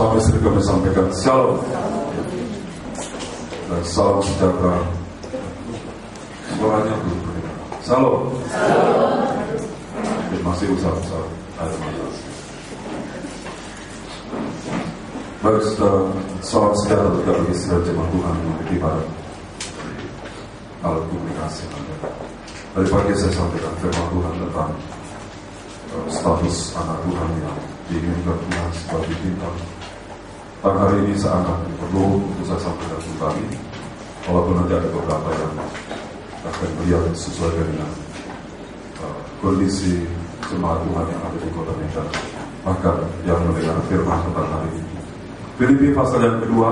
Sampai sini kami sampaikan shalom dan salam sejahtera. Suaranya belum terdengar. Shalom. Masih usah-usah ada masalah. Baik saudara, salam sejahtera juga bagi saudara jemaat Tuhan yang memiliki pada alat komunikasi. Dari pagi saya sampaikan firman Tuhan tentang status anak Tuhan yang diinginkan Tuhan sebagai bintang. Pada hari ini saya akan perlu untuk saya sampaikan kembali, walaupun nanti ada beberapa yang akan melihat sesuai dengan kondisi jemaat Tuhan yang ada di kota Medan, bahkan yang mendengar firman tentang hari ini. Filipi pasal yang kedua,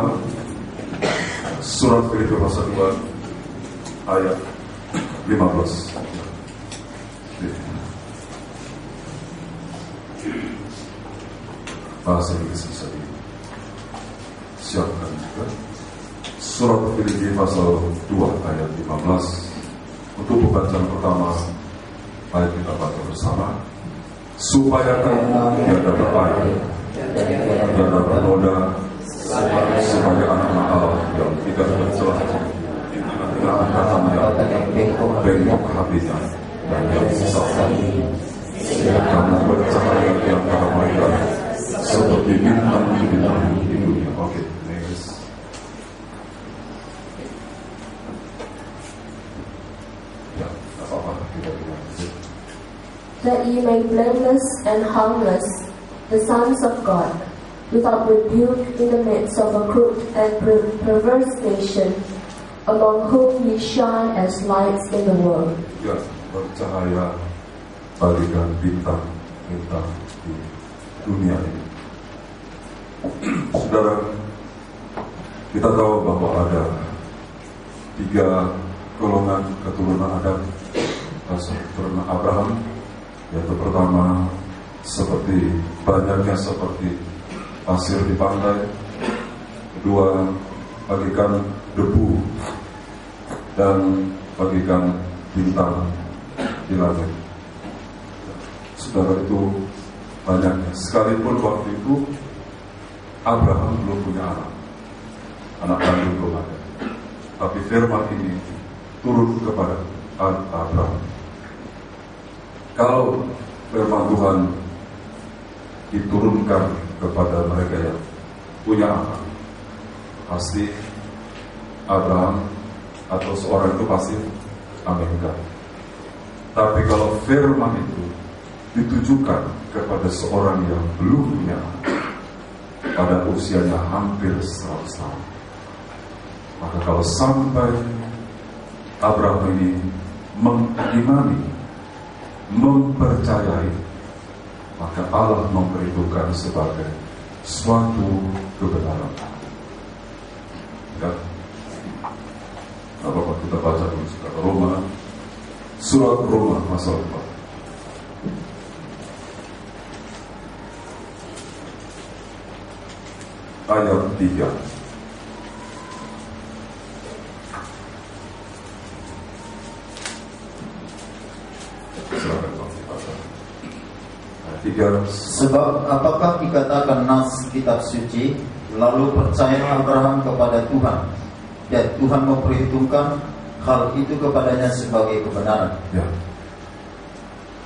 surat Filipi pasal 2 ayat 15. Bahasa Inggris bisa disiapkan juga. Surat Filipi pasal 2 ayat 15. Untuk pembacaan pertama, ayat kita baca bersama. Supaya kamu tiada beraib, tiada bernoda, sebagai anak-anak Allah yang tidak bercelah dengan angkatan yang bengkok hatinya dan yang sesat, sehingga kamu bercahaya di antara mereka seperti bintang-bintang di dunia. Oke, next. Ya, apa-apa kita bilang. That ye may blameless and harmless, the sons of God, without rebuke in the midst of a crooked and perverse nation, among whom ye shine as lights in the world. Ya, bercahaya bagikan bintang-bintang di dunia ini. Saudara, kita tahu bahwa ada 3 golongan keturunan Adam, keturunan Abraham. Yaitu pertama, seperti banyaknya seperti pasir di pantai. Kedua, bagikan debu dan bagikan bintang di langit. Saudara, itu banyaknya. Sekalipun waktu itu Abraham belum punya anak kandung belum ada, tapi firman ini turun kepada Abraham. Kalau firman Tuhan diturunkan kepada mereka yang punya anak, pasti Abraham atau seorang itu pasti aminkan. Tapi kalau firman itu ditujukan kepada seorang yang belum punya anak, pada usianya hampir 100 tahun, maka kalau sampai Abraham ini mengimani, mempercayai, maka Allah memperhitungkan sebagai suatu kebenaran. Ya, apa kita baca dulu surat Roma pasal 4 ayat 3. Sebab apakah dikatakan nas kitab suci, lalu percayalah Abraham kepada Tuhan, dan Tuhan memperhitungkan hal itu kepadanya sebagai kebenaran. Ya,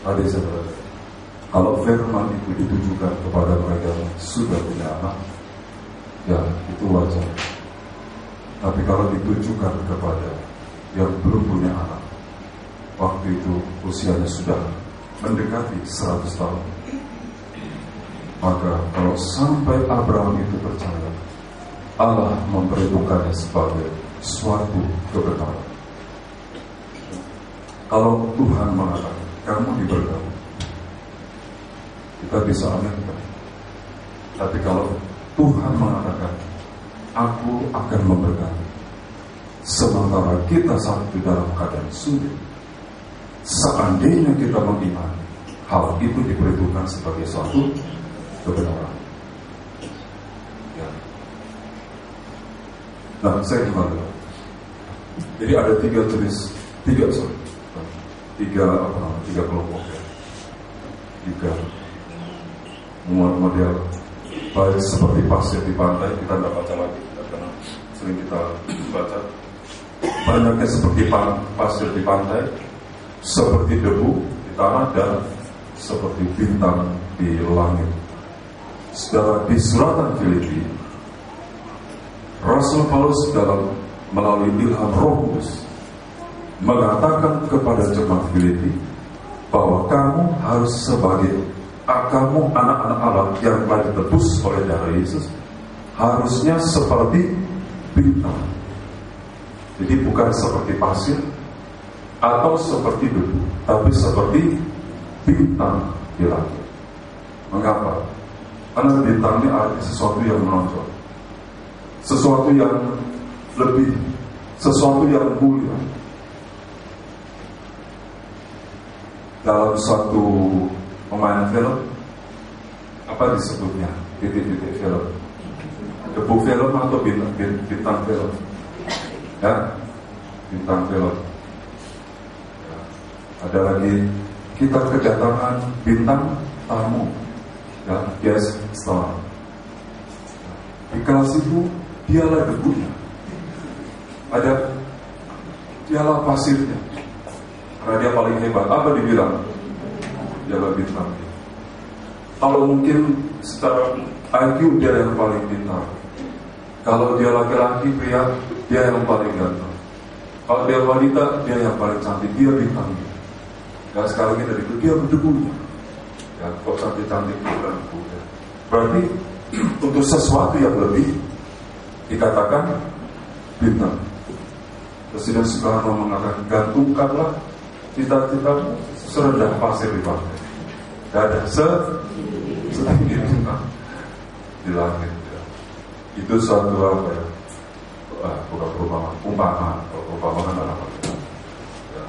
adik saudara, kalau firman itu ditujukan kepada mereka yang sudah punya anak, ya itu wajar. Tapi kalau ditujukan kepada yang belum punya anak, waktu itu usianya sudah mendekati 100 tahun, maka kalau sampai Abraham itu percaya, Allah memperhitungkannya sebagai suatu kebenaran. Kalau Tuhan mengatakan kamu diberkati, kita bisa aminkan. Tapi kalau Tuhan mengatakan aku akan memberkati, sementara kita saat di dalam keadaan sulit, seandainya kita mengimani, hal itu diperhitungkan sebagai suatu kebenaran. Ya. Nah, saya gimana? Jadi ada tiga kelompok ya. Tiga model baik seperti pasir di pantai. Kita tidak baca lagi karena sering kita baca. Banyaknya seperti pasir di pantai, seperti debu di tanah, dan seperti bintang di langit. Saudara, di suratan Filipi, Rasul Paulus melalui ilham Roh Kudus mengatakan kepada jemaat Filipi bahwa kamu harus sebagai kamu anak-anak Allah yang telah ditebus oleh darah Yesus, harusnya seperti bintang. Jadi bukan seperti pasir atau seperti debu, tapi seperti bintang di langit. Mengapa? Karena bintang ini artinya sesuatu yang menonjol, sesuatu yang lebih, sesuatu yang mulia. Dalam suatu pemain film, apa disebutnya? Titik-titik film, debu film atau bintang film? Ya, bintang film. Ya. Ada lagi, kita kedatangan bintang tamu, ya, guest star. Di kelas itu dialah debunya, dialah pasirnya. Karena dia paling hebat. Apa dibilang? Dialah bintang. Kalau mungkin secara IQ dia yang paling pintar. Kalau dia laki-laki, pria, dia yang paling ganteng. Kalau dia wanita, dia yang paling cantik. Dia bintangnya. Dan sekali lagi dari itu, dia berdebunya. Ya, kok cantik-cantik bukan debu. Berarti untuk sesuatu yang lebih dikatakan bintang. Presiden Soekarno mengatakan, gantungkanlah cita-citamu serendah pasir di pantai. Dada setinggi bintang di langit. Ya. Itu suatu apa ya? Bukan perumpamaan, umpamakan adalah apa? Ya.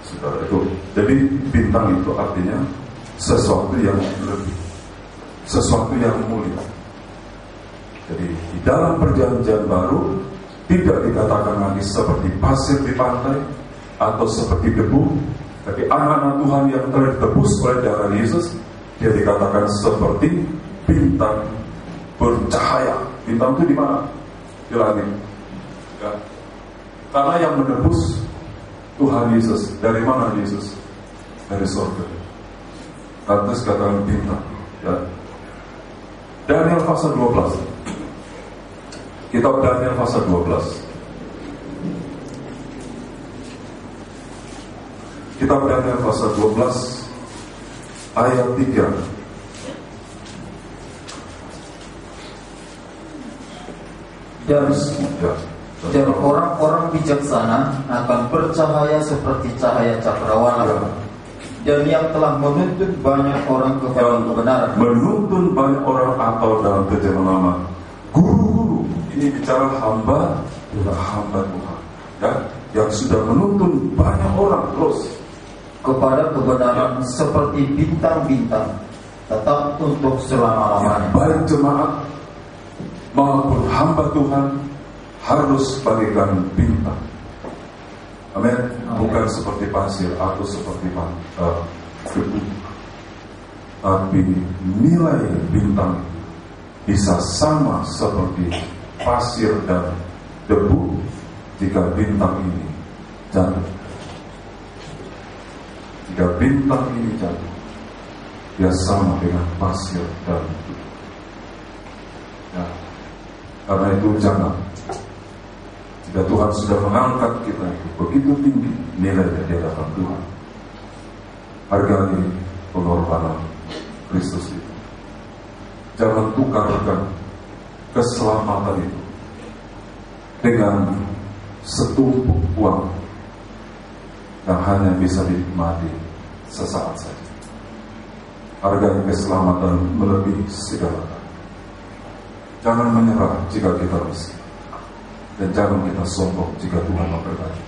Saudara itu. Jadi bintang itu artinya sesuatu yang lebih, sesuatu yang mulia. Jadi di dalam perjanjian baru tidak dikatakan lagi seperti pasir di pantai atau seperti debu, tapi anak-anak Tuhan yang telah ditebus oleh darah Yesus, dia dikatakan seperti bintang bercahaya. Bintang itu di mana? Di langit. Ya. Karena yang menebus Tuhan Yesus. Dari mana Yesus? Dari surga. Lantas katakan bintang. Ya. Daniel pasal 12. Kitab Daniel pasal 12. Kitab Daniel pasal 12 ayat 3. Dan orang-orang bijaksana akan bercahaya seperti cahaya cakrawala. Dan yang telah menuntun banyak orang kepada kebenaran. Menuntun banyak orang, atau dalam terjemahan lama, guru-guru. Ini bicara hamba Tuhan, ya, yang sudah menuntun banyak orang terus kepada kebenaran, ya, seperti bintang-bintang, tetap untuk selama-lamanya. Baik jemaat maupun hamba Tuhan harus bagaikan bintang. Amin. Bukan seperti pasir atau seperti debu, tapi nilai bintang bisa sama seperti pasir dan debu jika bintang ini jatuh. Jika bintang ini jatuh, dia sama dengan pasir dan debu. Ya. Karena itu jangan, jika Tuhan sudah mengangkat kita itu begitu tinggi nilainya di hadapan Tuhan, hargai pengorbanan Kristus itu. Jangan tukarkan keselamatan itu dengan setumpuk uang yang hanya bisa dinikmati sesaat saja. Hargai keselamatan melebihi segala-galanya. Jangan menyerah jika kita miskin, dan jangan kita sombong jika Tuhan memberkati.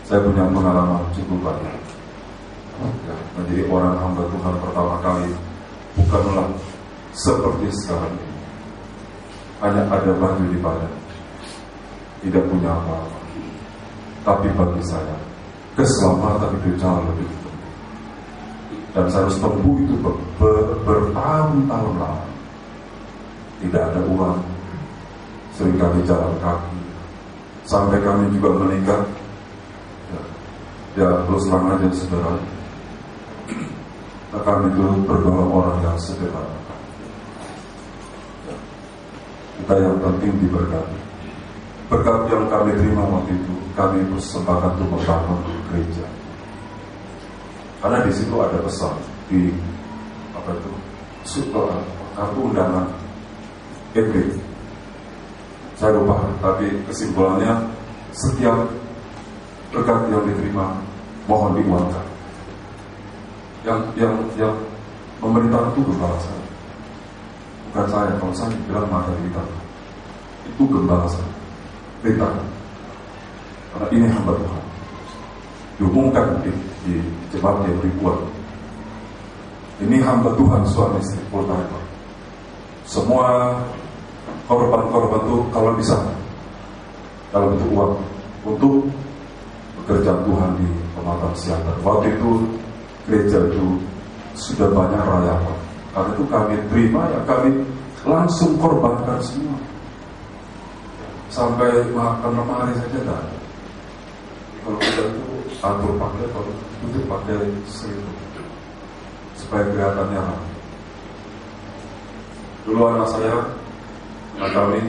Saya punya pengalaman cukup banyak, ya, menjadi orang hamba Tuhan pertama kali bukanlah seperti sekarang ini. Hanya ada baju di badan, tidak punya apa-apa. Tapi bagi saya, keselamatan itu jauh lebih penting. Dan saya harus tempuh itu bertahun-tahun lama. Tidak ada uang, seringkali jalan kaki, sampai kami juga menikah. Ya terus terang aja saudara, kami itu bergolong orang yang sederhana. Kita yang penting diberkati. Berkat yang kami terima waktu itu, kami bersepakat untuk membangun gereja. Karena di situ ada pesan di kartu undangan EB. Saya lupa, tapi kesimpulannya setiap berkat yang diterima mohon diuangkan. Yang memerintah itu gembala saya, bukan saya. Kalau saya bilang maka kita itu gembala saya, perintah. Karena ini hamba Tuhan, diumumkan di jemaat yang ribuan. Ini hamba Tuhan, suami istri full timer. Semua korban-korban itu kalau bisa dalam bentuk uang untuk pekerjaan Tuhan di Pematang Siantar. Waktu itu gereja itu sudah banyak rayawan. Karena itu kami terima, ya kami langsung korbankan semua. Sampai makan lemari saja tidak ada. Kalau kita itu atur pakai, kalau itu pakai seribu supaya kelihatannya ramai. Dulu anak kami,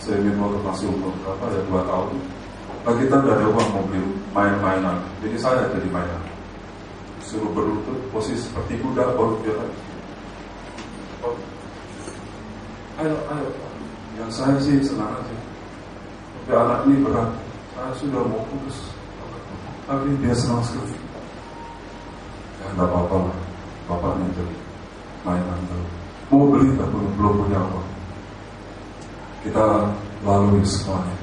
saya ingin mau masih umur berapa ya, 2 tahun. Nah, kita tidak ada uang mau beli main-mainan, jadi saya jadi mainan. Suruh berlutut, posisi seperti kuda, baru dia lagi. Oh, ayo, yang saya sih senang aja. Tapi anak ini berat, saya sudah mau putus, tapi dia senang sekali. Ya tidak apa-apa lah, bapaknya jadi mainan dulu. Mau beli tapi belum punya uang. Kita lalui semuanya.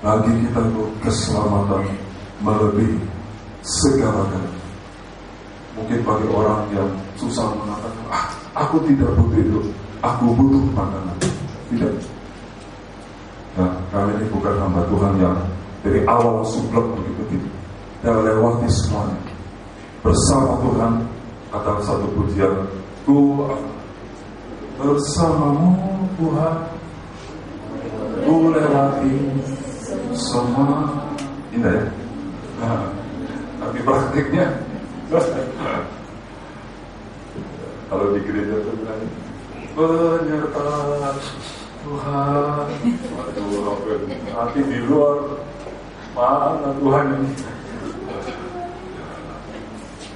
Bagi kita itu keselamatan melebihi segala-galanya. Mungkin bagi orang yang susah mengatakan, aku tidak butuh itu, aku butuh makanan. Tidak. Nah, kami ini bukan hamba Tuhan yang dari awal sublek begitu. Kita lewati semuanya bersama Tuhan. Kata satu pujian, ku bersamamu Tuhan, ku lewati semua. Indah ya. Nah, tapi praktiknya kalau di gereja itu bilang penyertaan Tuhan. Waduh, nanti di luar mana Tuhan ini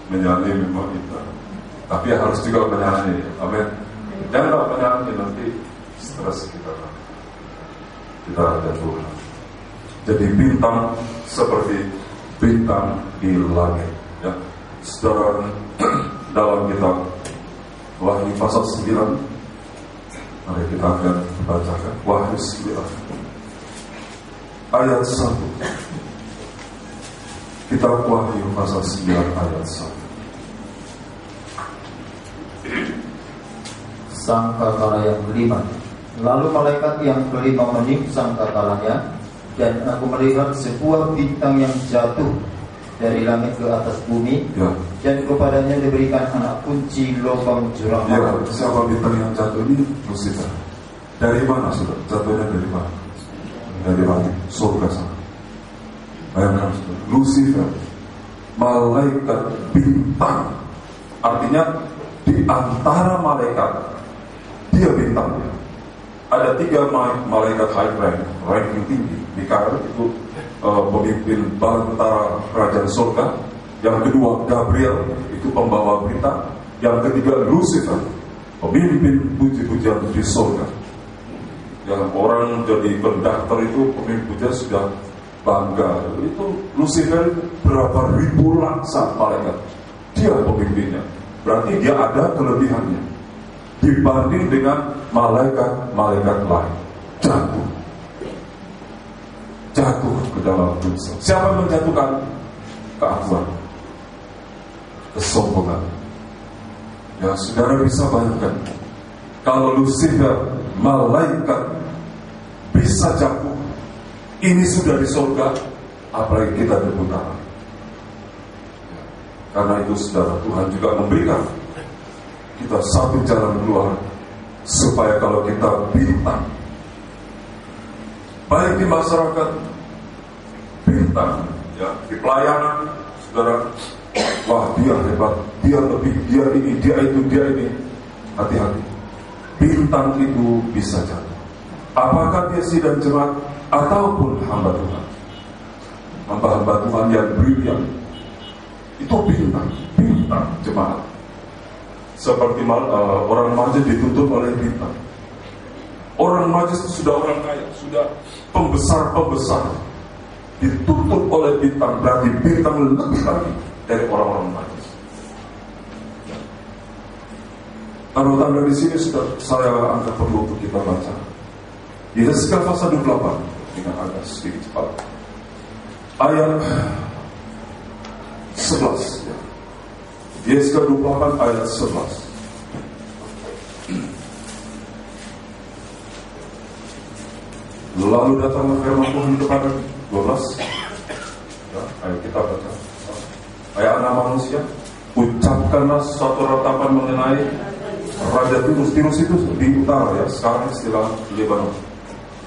menyanyi memang kita, tapi harus juga menyanyi. Amin. Jangan menyanyi nanti stres kita ada Tuhan. Jadi bintang seperti bintang di langit. Ya, saudara, dalam kitab Wahyu pasal 9, mari kita akan bacakan Wahyu 9 ayat 1. Kitab Wahyu pasal 9 ayat 1. Sangkakala yang kelima. Lalu malaikat yang kelima meniup sangkakalanya, dan aku melihat sebuah bintang yang jatuh dari langit ke atas bumi, ya. Dan kepadanya diberikan anak kunci lubang jurang. Ya, siapa bintang yang jatuh ini? Lucifer. Dari mana sudah? Jatuhnya dari mana? Dari langit, surga sana. Bayangkan sudah, Lucifer, malaikat bintang. Artinya di antara malaikat dia bintangnya. Ada 3 malaikat high ranking tinggi. Mikael itu pemimpin bantara kerajaan surga. Yang kedua Gabriel, itu pembawa berita. Yang ketiga Lucifer, pemimpin puji-pujian di surga. Yang orang jadi konduktor itu pemimpin pujian sudah bangga. Itu Lucifer berapa ribu laksa malaikat, dia pemimpinnya. Berarti dia ada kelebihannya dibanding dengan malaikat-malaikat lain. Jatuh ke dalam dosa. Siapa yang menjatuhkan? Keakuan, kesombongan. Ya, saudara bisa bayangkan, kalau Lucifer, malaikat, bisa jatuh, ini sudah di surga, apalagi kita di utara. Karena itu saudara, Tuhan juga memberikan kita satu jalan keluar, supaya kalau kita bintang, baik di masyarakat, bintang ya, di pelayanan, saudara, wah dia hebat, dia lebih, dia ini, dia itu, dia ini. Hati-hati, bintang itu bisa jatuh. Apakah dia sidang jemaat ataupun hamba Tuhan, hamba-hamba Tuhan yang brilian, itu bintang jemaat. Seperti orang Majus dituntut oleh bintang. Orang Majus itu sudah orang kaya, sudah pembesar, dituntut oleh bintang, berarti bintang lebih lagi dari orang-orang Majus. Tanda-tanda di sini sudah saya angkat perlu untuk kita baca. Yesaya pasal 28 dengan agak sedikit cepat. Ayat 11 ya. Yesaya 28 ayat 11. Lalu datanglah firman Tuhan kepada 12 ya, ayo kita baca. Ayat anak manusia, ucapkanlah suatu ratapan mengenai Raja Tirus. Tirus itu di utara ya, sekarang istilah Lebanon.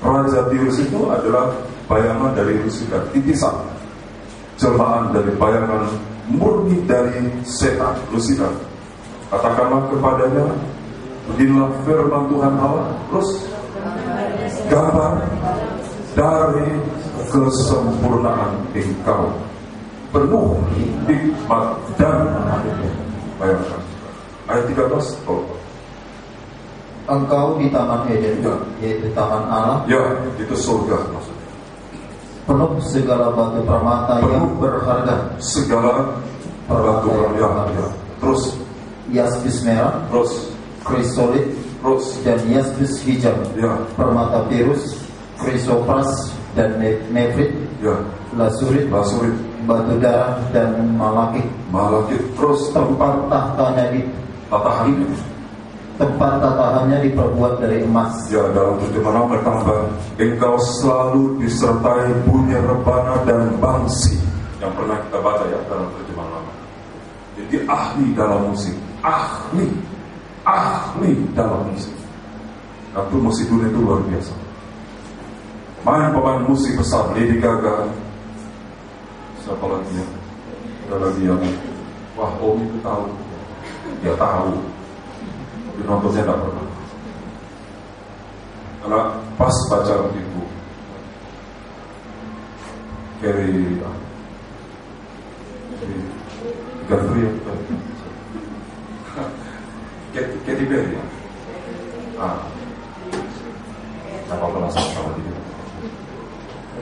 Raja Tirus itu adalah bayangan dari Lucifer, titisan, jelmaan dari bayangan murni dari setan, Lucifer. Katakanlah kepadanya, beginilah firman Tuhan Allah, terus gambar dari kesempurnaan engkau, penuh hikmat dan bayangkan. Ayat 13, engkau di Taman Eden, ya, yaitu Taman Allah, ya, itu surga maksudnya. Penuh segala batu permata yang berharga, segala batu permata, ya. Terus yaspis merah, terus krisolit, terus dan yaspis hijau, ya, permata pirus, krisopras dan nefrit, ya, lasurit, batu darah dan malakit. Terus tempat tatahannya diperbuat dari emas. Ya, dalam terjemahan bertambah, engkau selalu disertai bunyi rebana dan bangsi, yang pernah kita baca ya dalam terjemahan lama. Jadi ahli dalam musik, ahli dalam musik. Itu musik dunia itu luar biasa. Main pemain musik besar, Lady Gaga, siapa lagi ya? Ada lagi yang, wah Om itu tahu, dia tahu. Nontonnya tidak pernah. Karena pas baca itu Katy Perry ya. Apa salah gitu.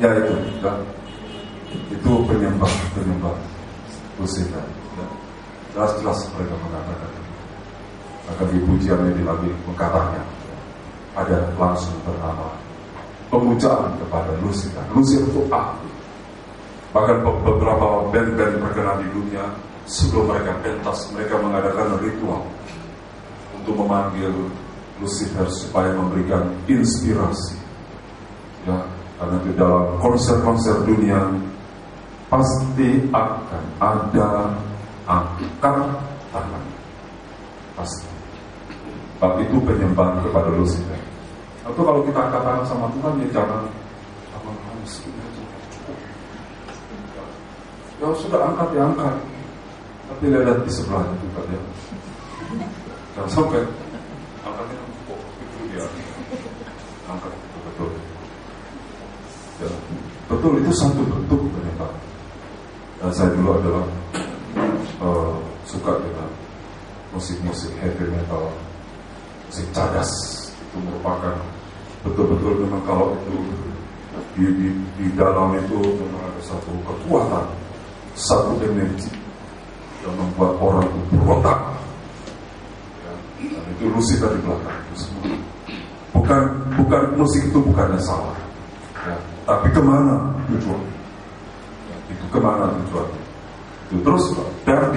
Ya itu, ya. Itu penyembah Lucifer. Ya. Jelas mereka mengatakan. Akan dipujiannya di lagi mengkatanya ada langsung bernama pemujaan kepada Lucifer. Lucifer itu ahli. Bahkan beberapa band-band terkenal di dunia sebelum mereka pentas, mereka mengadakan ritual untuk memanggil Lucifer supaya memberikan inspirasi. Ya, karena itu dalam konser-konser dunia pasti akan ada angkat tangan, pasti. Sebab itu penyembahan kepada Lucifer. Atau kalau kita angkat tangan sama Tuhan, ya jangan harus cukup. Ya sudah angkat ya angkat, tapi lihat di sebelahnya juga ya. Jangan sampai angkatnya kok itu dia angkat betul. Ya, betul itu satu bentuk penyembahan. Dan saya dulu adalah suka dengan musik-musik heavy metal. Musik cadas itu merupakan betul-betul memang kalau itu di dalam itu memang ada satu kekuatan, satu energi yang membuat orang itu berontak. Ya, dan itu Lucifer di belakang itu semua. Bukan musik itu bukannya salah, ya, tapi kemana tujuan? Ya, itu kemana tujuannya? Terus dan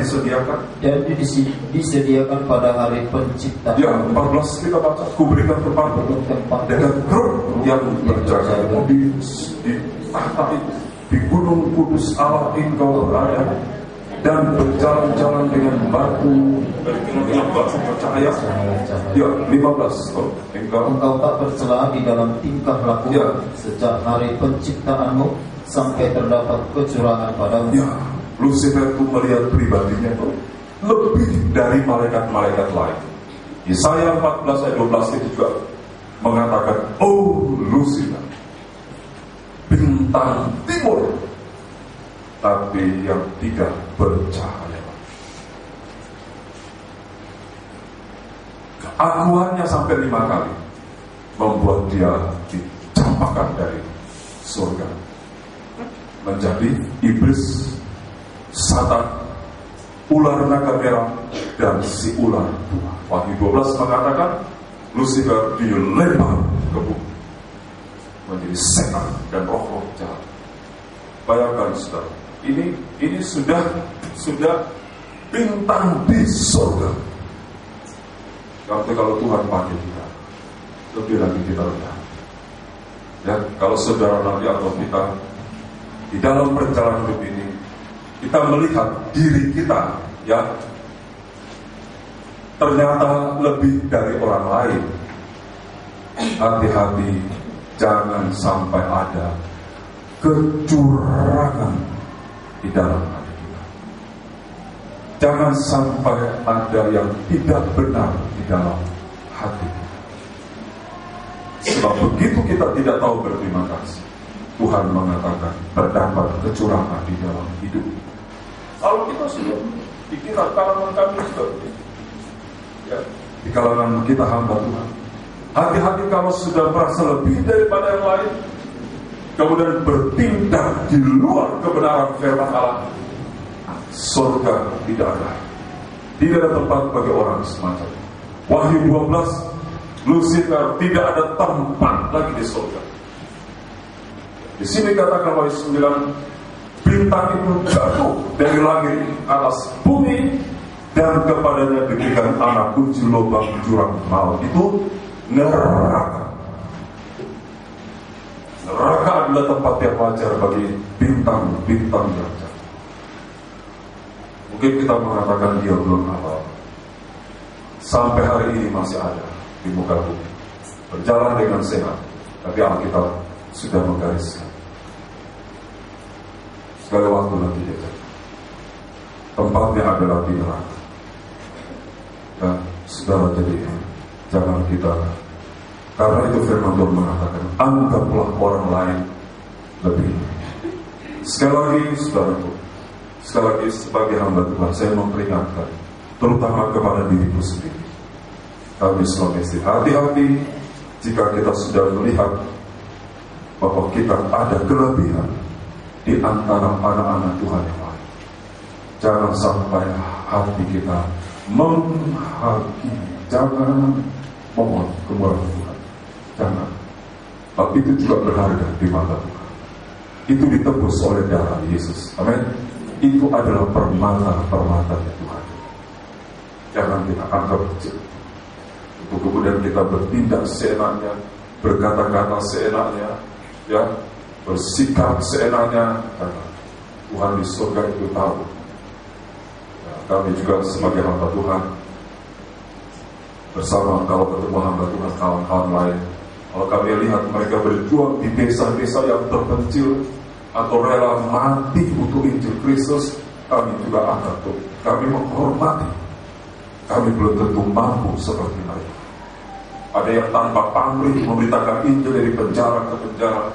disediakan pada hari penciptaan. Ya, 14 kita baca, kuberikan tempat dengan grup yang berjaga di tahta itu, di gunung kudus Allah engkau berada. dan berjalan-jalan dengan batu bercahaya. Ya, 15. Engkau tak bercela di dalam tingkah laku sejak hari penciptaanmu sampai terdapat kecurangan padamu. Ya, Lucifer itu melihat pribadinya itu lebih dari malaikat-malaikat lain. Yesaya 14 ayat 12 itu juga mengatakan, oh Lucifer, bintang timur, tapi yang tidak bercahaya. Keakuannya sampai 5 kali membuat dia dicampakkan dari surga menjadi iblis, Satan, ular naga merah, dan si ular tua. Wahyu 12 mengatakan Lucifer dilempar ke bumi menjadi setan dan roh-roh jahat. Bayangkan saudara, ini sudah bintang di surga. Tapi kalau Tuhan panggil kita, lebih lagi kita rendah. Ya, kalau saudara nanti atau kita di dalam perjalanan hidup ini, kita melihat diri kita, ya, ternyata lebih dari orang lain. Hati-hati, jangan sampai ada kecurangan di dalam hati kita. Jangan sampai ada yang tidak benar di dalam hati kita. Sebab begitu kita tidak tahu berterima kasih, Tuhan mengatakan terdapat kecurangan di dalam hidup. Kalau kita sudah dikira kalangan kami sudah ya, di kalangan kita hamba Tuhan, hati-hati kalau sudah merasa lebih daripada yang lain, kemudian bertindak di luar kebenaran firman Allah, surga tidak ada. Tidak ada tempat bagi orang semacam. Wahyu 12, Lucifer tidak ada tempat lagi di surga. Di sini katakan Wahyu 9, bintang itu jatuh dari langit atas bumi, dan kepadanya diberikan anak kunci lubang jurang maut, itu neraka. Neraka adalah tempat yang wajar bagi bintang-bintang yang jatuh. Mungkin kita mengatakan dia belum apa, sampai hari ini masih ada di muka bumi, berjalan dengan sehat, tapi Alkitab sudah menggariskan sekali waktu nanti dia jatuh. Tempatnya adalah di neraka. Dan saudara, jadi jangan kita, karena itu firman Tuhan mengatakan, anggaplah orang lain lebih. Sekali lagi saudaraku, sekali lagi sebagai hamba Tuhan, saya memperingatkan, terutama kepada diriku sendiri, kami suami istri, hati-hati jika kita sudah melihat bahwa kita ada kelebihan di antara anak-anak Tuhan yang lain. Jangan sampai hati kita menghakimi, jangan mohon kemurahan Tuhan, jangan. Tapi itu juga berharga di mata Tuhan. Itu ditebus oleh darah Yesus. Amin. Itu adalah permata-permatanya Tuhan. Jangan kita anggap kecil. Untuk kemudian kita bertindak seenaknya, berkata-kata seenaknya, ya, bersikap seenaknya. Karena Tuhan di surga itu tahu. Kami juga sebagai hamba Tuhan, bersama kalau ketemu hamba Tuhan, kawan-kawan lain, kalau kami lihat mereka berjuang di desa-desa yang terpencil atau rela mati untuk Injil Kristus, kami juga angkat tuh. Kami menghormati. Kami belum tentu mampu seperti mereka. Ada yang tanpa pamrih memberitakan Injil dari penjara ke penjara,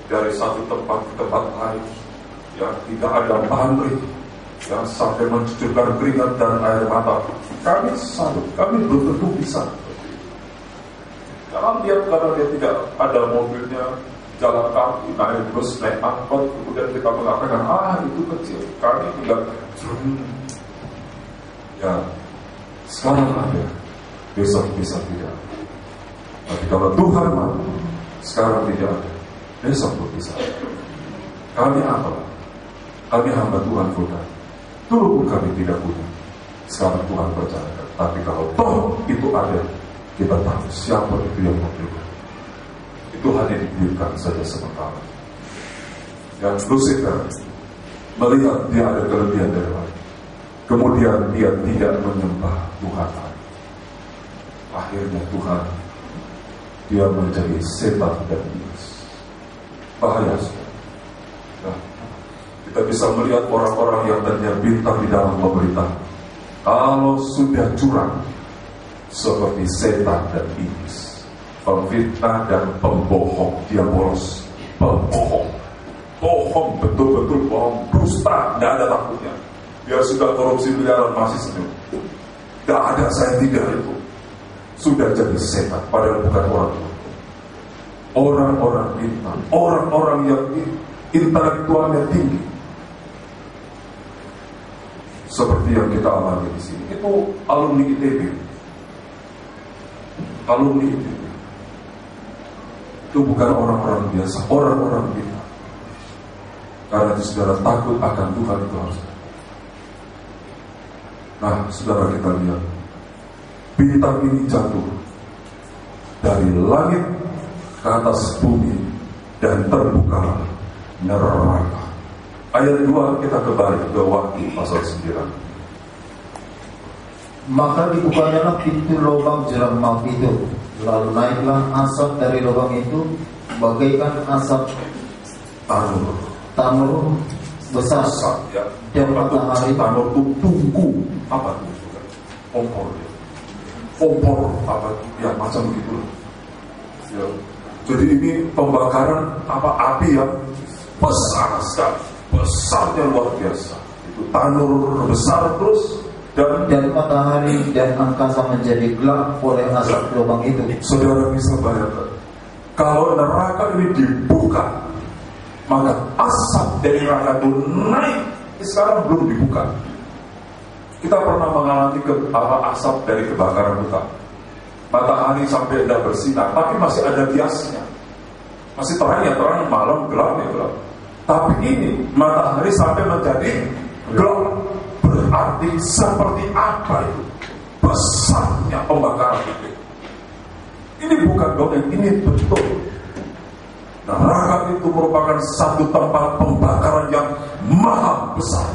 dari satu tempat ke tempat lain. Ya, tidak ada pamrih. Yang sampai mencucurkan keringat dan air mata. Kami salut, kami belum tentu bisa. Jangan lihat karena dia tidak ada mobilnya, jalan kaki, naik bus, naik angkot, kemudian kita mengatakan, itu kecil. Kami tidak. Ya, sekarang ada, besok bisa tidak. Tapi kalau Tuhan mau, sekarang tidak ada, besok bisa. Kami apa? Kami hamba Tuhan bukan. Dulu pun kami tidak punya, sekarang Tuhan percayakan. Tapi kalau toh itu ada, kita tahu siapa itu yang memberikan. Itu hanya diberikan saja sementara. Dan Lucifer melihat dia ada kelebihan dari lain, Kemudian dia tidak menyembah Tuhan. Akhirnya Tuhan, dia menjadi setan dan iblis. Bahaya. Nah, kita bisa melihat orang-orang yang tadinya bintang di dalam pemerintah, kalau sudah curang seperti setan dan iblis, pemfitnah dan pembohong, dia bolos, pembohong, bohong, betul-betul bohong, dusta, tidak ada takutnya. Dia sudah korupsi miliaran masih senyum. Tidak ada, saya tidak itu. Sudah jadi setan, padahal bukan orang itu. Orang-orang bintang, orang-orang yang intelektualnya tinggi, seperti yang kita alami di sini, itu alumni ITB. Alumni ITB itu bukan orang-orang biasa, orang-orang bintang. Karena itu saudara takut akan Tuhan itu harus. Nah, saudara, kita lihat bintang ini jatuh dari langit ke atas bumi dan terbuka neraka. Ayat 2 kita kembali ke Wahyu pasal 9. Maka dibukanyalah pintu lubang jurang maut itu, lalu naiklah asap dari lubang itu bagaikan asap tanur besar, Ya. dan matahari Tanur itu tungku apa itu? Kompor apa ya, macam begitu ya. Jadi ini pembakaran api yang besar sekali, besarnya luar biasa. Itu tanur besar terus, dan matahari dan angkasa menjadi gelap oleh asap lubang itu. Saudara bisa bayangkan, kalau neraka ini dibuka, maka asap dari neraka itu naik. Sekarang belum dibuka. Kita pernah mengalami asap dari kebakaran hutan. Matahari sampai tidak bersinar, tapi masih ada biasnya, masih terang ya terang, malam gelap ya gelap. Tapi ini matahari sampai menjadi gelap, berarti seperti apa itu besarnya pembakaran itu. Ini bukan dongeng, ini betul. Neraka itu merupakan satu tempat pembakaran yang maha besar.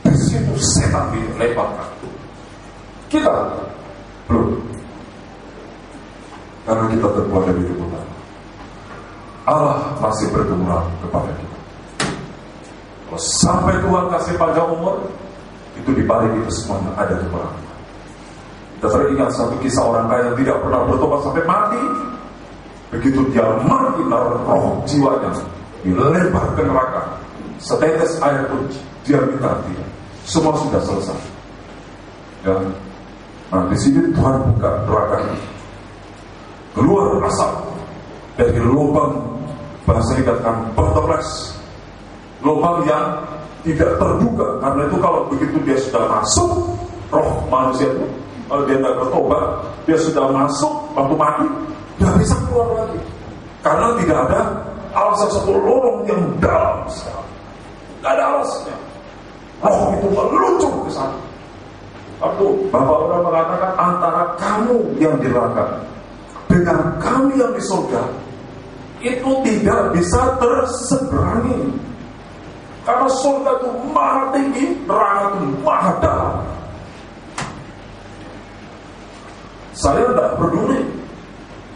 Di situ setan dilemparkan. Kita belum, karena kita terbuat dari kebutaan. Allah masih bergembira kepada kita. Kalau sampai Tuhan kasih panjang umur, itu dibalik itu semuanya ada kepada kita. Kita teringat satu kisah orang kaya yang tidak pernah bertobat sampai mati. Begitu dia mati, roh jiwanya dilempar ke neraka. Setetes air pun dia minta tidak. Semua sudah selesai. Ya. Nah, di sini Tuhan buka neraka ini. Keluar asap dari lubang, bahasa dikatakan bottomless, lubang yang tidak terbuka. Karena itu kalau begitu dia sudah masuk, roh manusia itu, kalau dia tidak bertobat, dia sudah masuk waktu mati, tidak bisa keluar lagi. Karena tidak ada alasan, satu lorong yang dalam sekali, tidak ada alasnya. Roh itu meluncur ke sana. Waktu Bapak orang mengatakan, antara kamu yang di neraka dengan kami yang di surga, itu tidak bisa terseberangi. Karena surga itu maha tinggi, neraka itu maha dalam. Saya tidak peduli.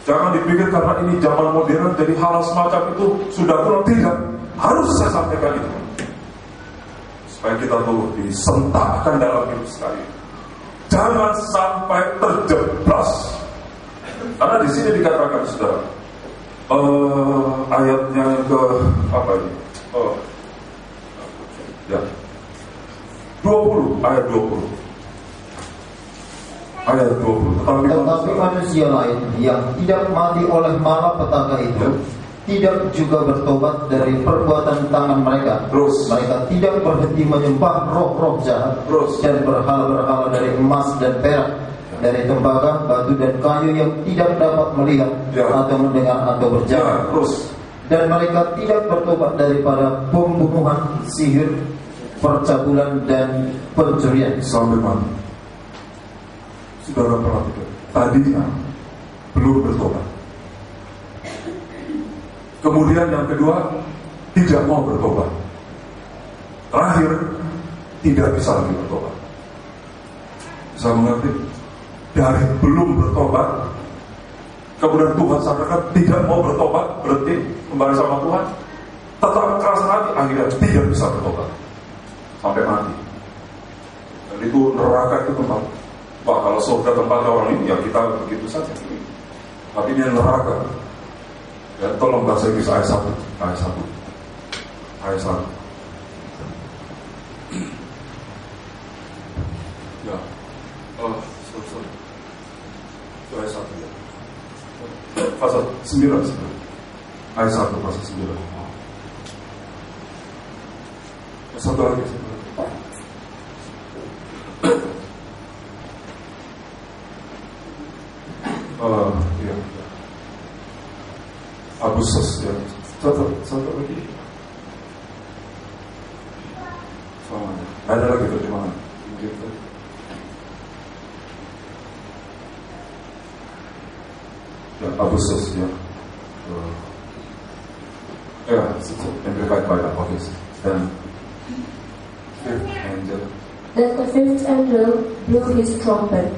Jangan dipikir karena ini zaman modern jadi hal semacam itu sudah kurang, tidak. Harus saya sampaikan itu, supaya kita tuh disentakkan dalam hidup sekali. Jangan sampai terjeblos. Karena di sini dikatakan, saudara, ayatnya ke apa ini? Ya, 20, ayat 20. Ayat 20. Tetapi manusia lain yang tidak mati oleh malapetaka itu, tidak juga bertobat dari perbuatan tangan mereka. Mereka tidak berhenti menyembah roh-roh jahat dan berhala-berhala dari emas dan perak, dari tembaga, batu dan kayu yang tidak dapat melihat atau mendengar atau berjalan. Dan mereka tidak bertobat daripada pembunuhan, sihir, percabulan dan pencurian. Sampai mana? Saudara perhatikan, tadinya belum bertobat. Kemudian yang kedua, tidak mau bertobat. Terakhir, tidak bisa lagi bertobat. Saya mengerti dari belum bertobat, kemudian Tuhan sadarkan tidak mau bertobat, berhenti kembali sama Tuhan, tetap keras hati, akhirnya tidak bisa bertobat sampai mati. Dan itu neraka itu tempat. Wah, kalau surga tempatnya orang ini, ya kita begitu saja. Tapi ini neraka. Ya, tolong bahasa Inggris ayat 1. Ya, sorry. Itu ayat 1 ya. Pasal 9. Ayat 1 pasal 9. Satu lagi. Ya. Agustus ya. Satu lagi. Soalnya ada lagi terjemahan. Ya, Agustus ya. Amplified Bible. Okay. Then the fifth angel blew his trumpet,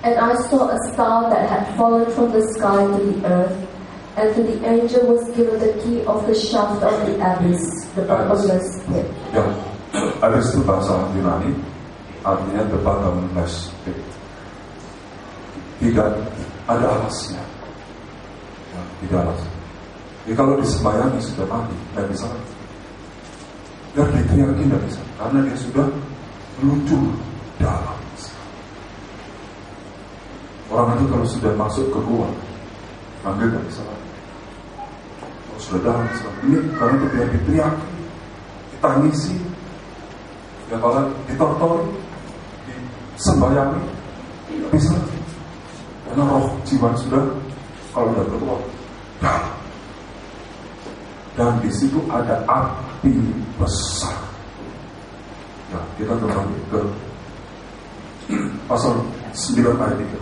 and I saw a star that had fallen from the sky to the earth, and to the angel was given the key of the shaft of the abyss, the bottomless pit. Ya, abyss itu bahasa Yunani, artinya the bottomless pit. Tidak ada alasnya. Ya, tidak alasnya. Jadi kalau disembayangi sudah mati, tidak bisa. Dan diteriaki tidak bisa, karena dia sudah meluncur dalam. Orang itu kalau sudah masuk ke gua, manggil tidak bisa lagi. Kalau sudah dalam, ini karena itu biar diteriaki, ditangisi, ya kalau ditontori, disembayangi, tidak bisa lagi. Karena roh jiwa sudah, kalau sudah bertuah, dalam. Dan di situ ada api besar. Nah, kita kembali ke pasal 9 ayat 3.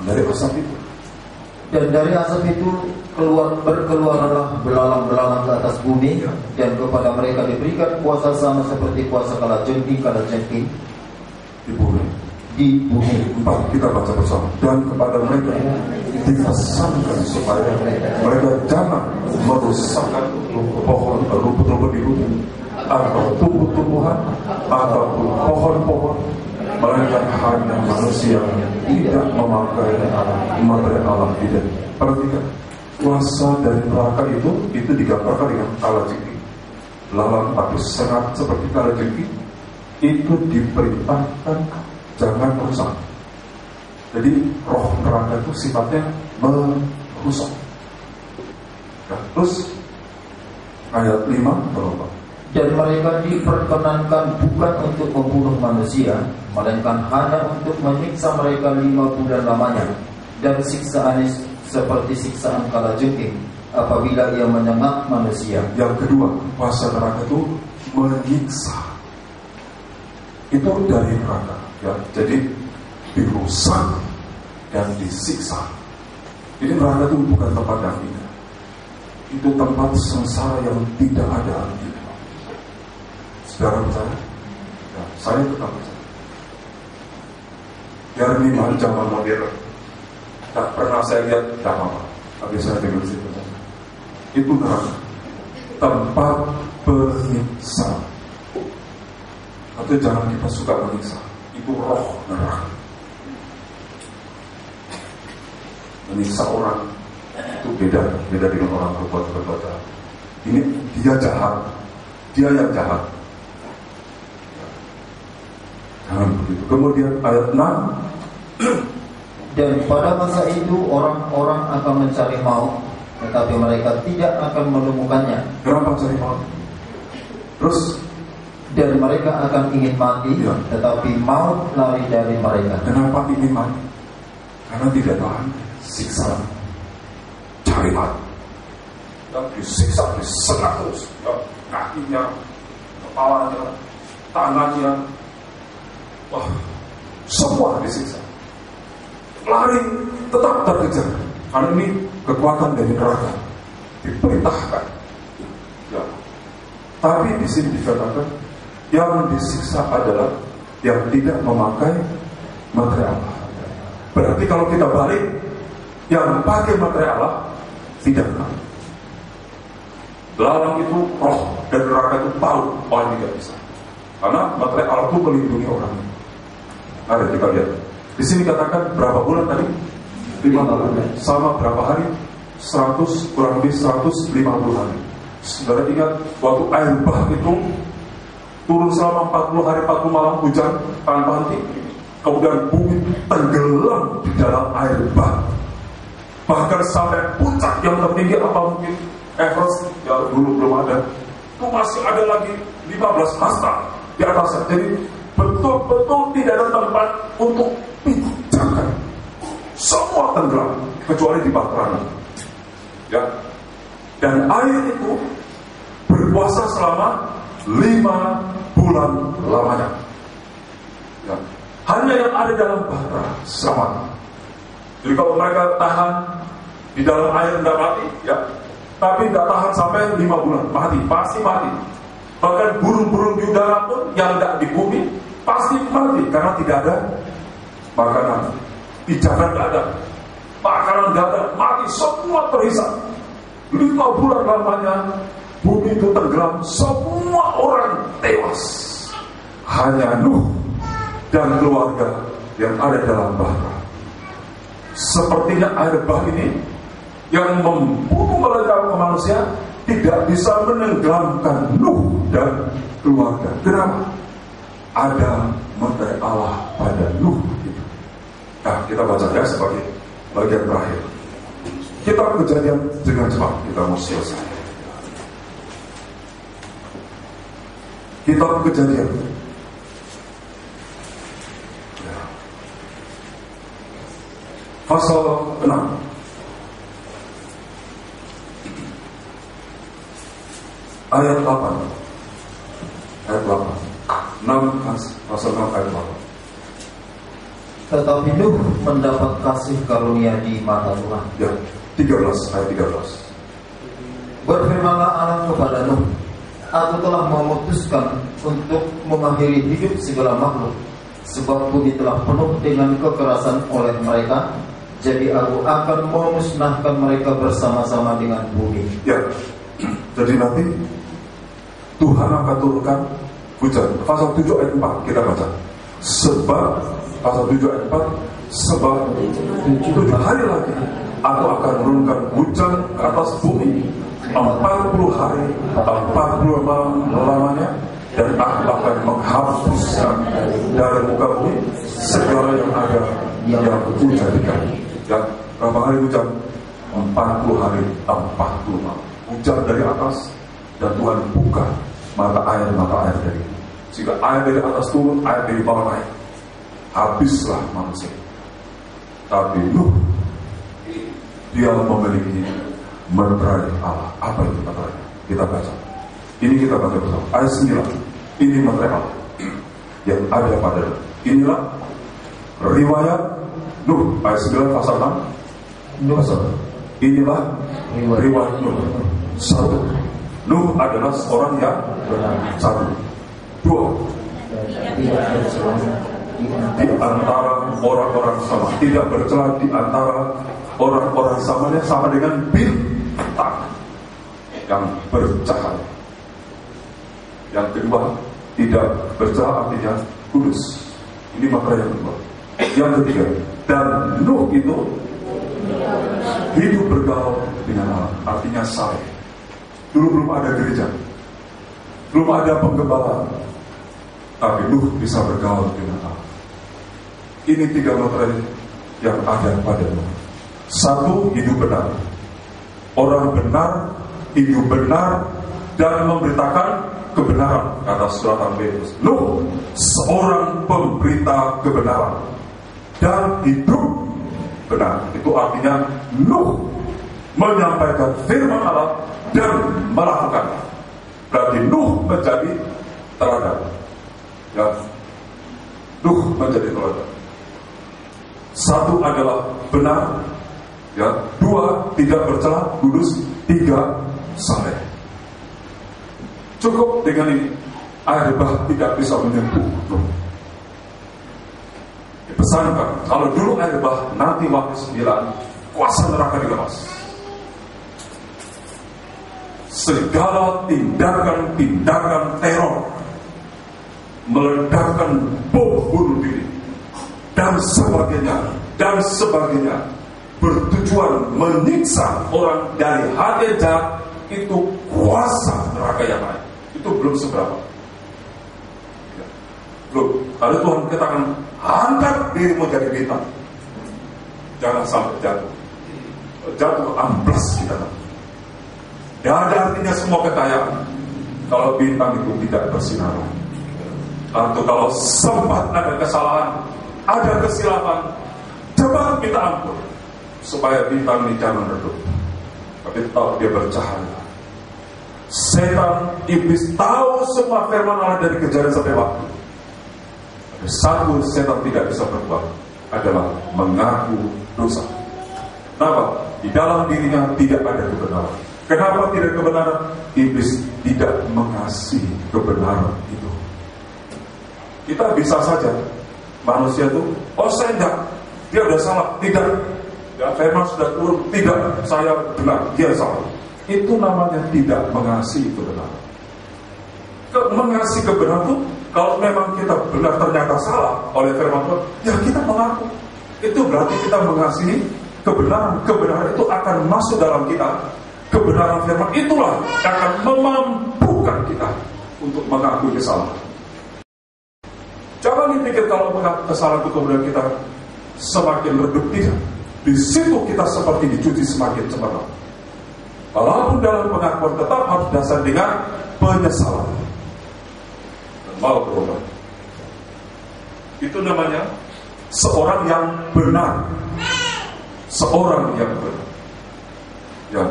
Dari asap itu. Dan dari asap itu berkeluarlah belalang-belalang ke atas bumi, dan kepada mereka diberikan kuasa sama seperti kuasa kalajengking di bumi. 4 kita baca bersama. Dan kepada mereka dipesankan supaya mereka jangan merusakkan pohon rumput-rumput di bumi, atau tumbuh-tumbuhan, ataupun pohon-pohon, melainkan hanya manusia yang tidak memakai materi alam tidak. Perhatikan, kuasa dari neraka itu digambarkan dengan kalajengking. Lalang tapi sangat seperti kalajengking itu diperintahkan jangan merusak. Jadi roh neraka itu sifatnya merusak. Ya, terus ayat 5 berapa? Dan mereka diperkenankan bukan untuk membunuh manusia, melainkan hanya untuk menyiksa mereka 5 bulan lamanya. Dan siksaannya seperti siksaan kalajengking apabila ia menyengat manusia. Yang kedua, kuasa neraka itu menyiksa. Itu dari neraka, ya. Jadi dirusak dan disiksa. Jadi neraka itu bukan tempat yang indah. Itu tempat sengsara yang tidak ada artinya. Saudara percaya? Ya, saya tetap percaya. Biar ini zaman modern, tak pernah saya lihat apa-apa. Tapi saya dengar sih percaya. Itu neraka, tempat penyiksa. Atau jangan kita suka menyiksa. Itu roh neraka. Menyiksa orang itu beda dengan orang berbuat jahat. Ini dia jahat, dia yang jahat. Jangan begitu. Kemudian ayat 6. Dan pada masa itu orang-orang akan mencari maut, tetapi mereka tidak akan menemukannya. Kenapa cari maut? Terus dan mereka akan ingin mati, ya. Tetapi maut lari dari mereka. Kenapa ingin mati? Karena tidak tahan siksa cariat. Dan disiksa, disengat terus, ya, kakinya, kepalanya, tangannya, wah, semua disiksa. Lari tetap terkejar, karena ini kekuatan dari neraka diperintahkan. Ya. Tapi di sini dikatakan yang disiksa adalah yang tidak memakai materai Allah. Berarti kalau kita balik, yang pakai materai Allah tidak tahu. Lalang itu roh dan neraka itu tahu, orang tidak bisa. Karena materai Allah itu melindungi orang. Mari kita lihat. Di sini katakan berapa bulan tadi? 5 bulan. Sama berapa hari? 100 kurang lebih 150 hari. Saudara ingat waktu air bah itu turun selama 40 hari 40 malam hujan tanpa henti, kemudian bumi tenggelam di dalam air bah, bahkan sampai puncak yang tertinggi apa mungkin Everest yang dulu belum ada, itu masih ada lagi 15 hasta di atasnya. Jadi betul-betul tidak ada tempat untuk pijakan, semua tenggelam kecuali di Bahtera. Ya, dan air itu berpuasa selama 5 bulan lamanya. Ya. Hanya yang ada dalam Bahtera selamat. Jadi kalau mereka tahan di dalam air tidak mati, ya, tapi tidak tahan sampai 5 bulan, mati, pasti mati. Bahkan burung-burung di udara pun yang tidak di bumi pasti mati karena tidak ada makanan, pijakan tidak ada, makanan tidak ada, mati semua terhisap. 5 bulan lamanya bumi itu tenggelam, semua orang tewas. Hanya Nuh dan keluarga yang ada dalam Bahtera. Sepertinya air bah ini yang membunuh meledak ke manusia tidak bisa menenggelamkan Nuh dan keluarga. Kenapa? Ada materai Allah pada Nuh. Nah, kita baca ya sebagai bagian terakhir. Kita Kejadian dengan cepat, kita mau selesai. Kitab Kejadian. Ya. Pasal 6. Ayat 8. Ayat 8. 6 pasal 6 ayat 8. Tetapi Nuh mendapat kasih karunia di mata Tuhan. Ya, 13 ayat 13. Berfirmanlah Allah kepada Nuh, Aku telah memutuskan untuk mengakhiri hidup segala makhluk, sebab bumi telah penuh dengan kekerasan oleh mereka. Jadi aku akan memusnahkan mereka bersama-sama dengan bumi. Ya, jadi nanti Tuhan akan turunkan hujan. Pasal 7 ayat 4 kita baca. Sebab pasal 7 ayat 4, sebab 7 hari lagi aku akan menurunkan hujan ke atas bumi 40 hari 40 malam lamanya, dan aku akan menghapuskan dari muka bumi segala yang ada yang aku jadikan. Ya, berapa hari hujan? 40 hari 40 malam hujan dari atas, dan Tuhan buka mata air dari itu, sehingga air dari atas turun, air dari bawah naik. Habislah manusia. Tapi Nuh, dia memiliki materai Allah. Apa itu materinya? Kita baca. Ini kita baca bersama. Ayat 9. Ini materai Allah yang ada pada Nuh. Inilah riwayat Nuh. Ayat 9 pasal 6. Pasal. Inilah riwayat Nuh. 1. Nuh adalah seorang yang benar. 1. 2. Di antara orang-orang sama, tidak bercela di antara orang-orang samanya, sama dengan bintang yang bercahaya. Yang kedua, tidak bercela artinya kudus. Ini materai yang kedua. Yang ketiga, dan Nuh itu hidup bergaul dengan Allah, artinya saleh. Dulu belum ada gereja, belum ada penggembala, tapi Nuh bisa bergaul dengan Allah. Ini 3 materai yang ada pada Nuh. 1, hidup benar. Orang benar, hidup benar, dan memberitakan kebenaran, kata surat Petrus. Nuh, seorang pemberita kebenaran dan hidup benar. Itu artinya Nuh menyampaikan firman Allah dan melakukan. Berarti Nuh menjadi teladan. Ya, Nuh menjadi teladan. 1 adalah benar, ya. 2 tidak bercela, kudus. 3 saleh. Cukup dengan ini, air bah tidak bisa menyentuh Nuh. pesankan, kalau dulu air bah, nanti waktu 9, kuasa neraka dilepas. Segala tindakan-tindakan teror, meledakkan bom bunuh diri, dan sebagainya, bertujuan menyiksa orang dari hati jahat, itu kuasa neraka yang lain. Itu belum seberapa. Belum. Kalau Tuhan katakan, angkat dirimu jadi bintang, jangan sampai jatuh amblas kita. Dan ada artinya semua kekayaan kalau bintang itu tidak bersinar. Atau kalau sempat ada kesalahan, ada kesilapan, coba minta ampun supaya bintang ini jangan redup, tapi tetap dia bercahaya. Setan, iblis tahu semua firman Allah dari Kejadian sampai waktu. Ada satu setan tidak bisa berbuat, adalah mengaku dosa. Kenapa? Di dalam dirinya tidak ada kebenaran. Kenapa tidak kebenaran? Iblis tidak mengasihi kebenaran itu. Kita bisa saja, manusia itu, saya enggak, dia udah salah, tidak. Ya, firman sudah turun, tidak, saya benar, dia salah. Itu namanya tidak mengasihi kebenaran. Mengasihi kebenaran itu, kalau memang kita benar ternyata salah oleh firman Tuhan, ya kita mengaku. Itu berarti kita mengasihi kebenaran. Kebenaran itu akan masuk dalam kita. Kebenaran firman itulah akan memampukan kita untuk mengakui kesalahan. Jangan dipikir kalau mengaku kesalahan itu kemudian kita semakin redup, tidak. Di situ kita seperti dicuci semakin cemerlang. Walaupun dalam pengakuan tetap harus dasar dengan penyesalan dan mau berubah. Itu namanya seorang yang benar. Seorang yang benar. Ya.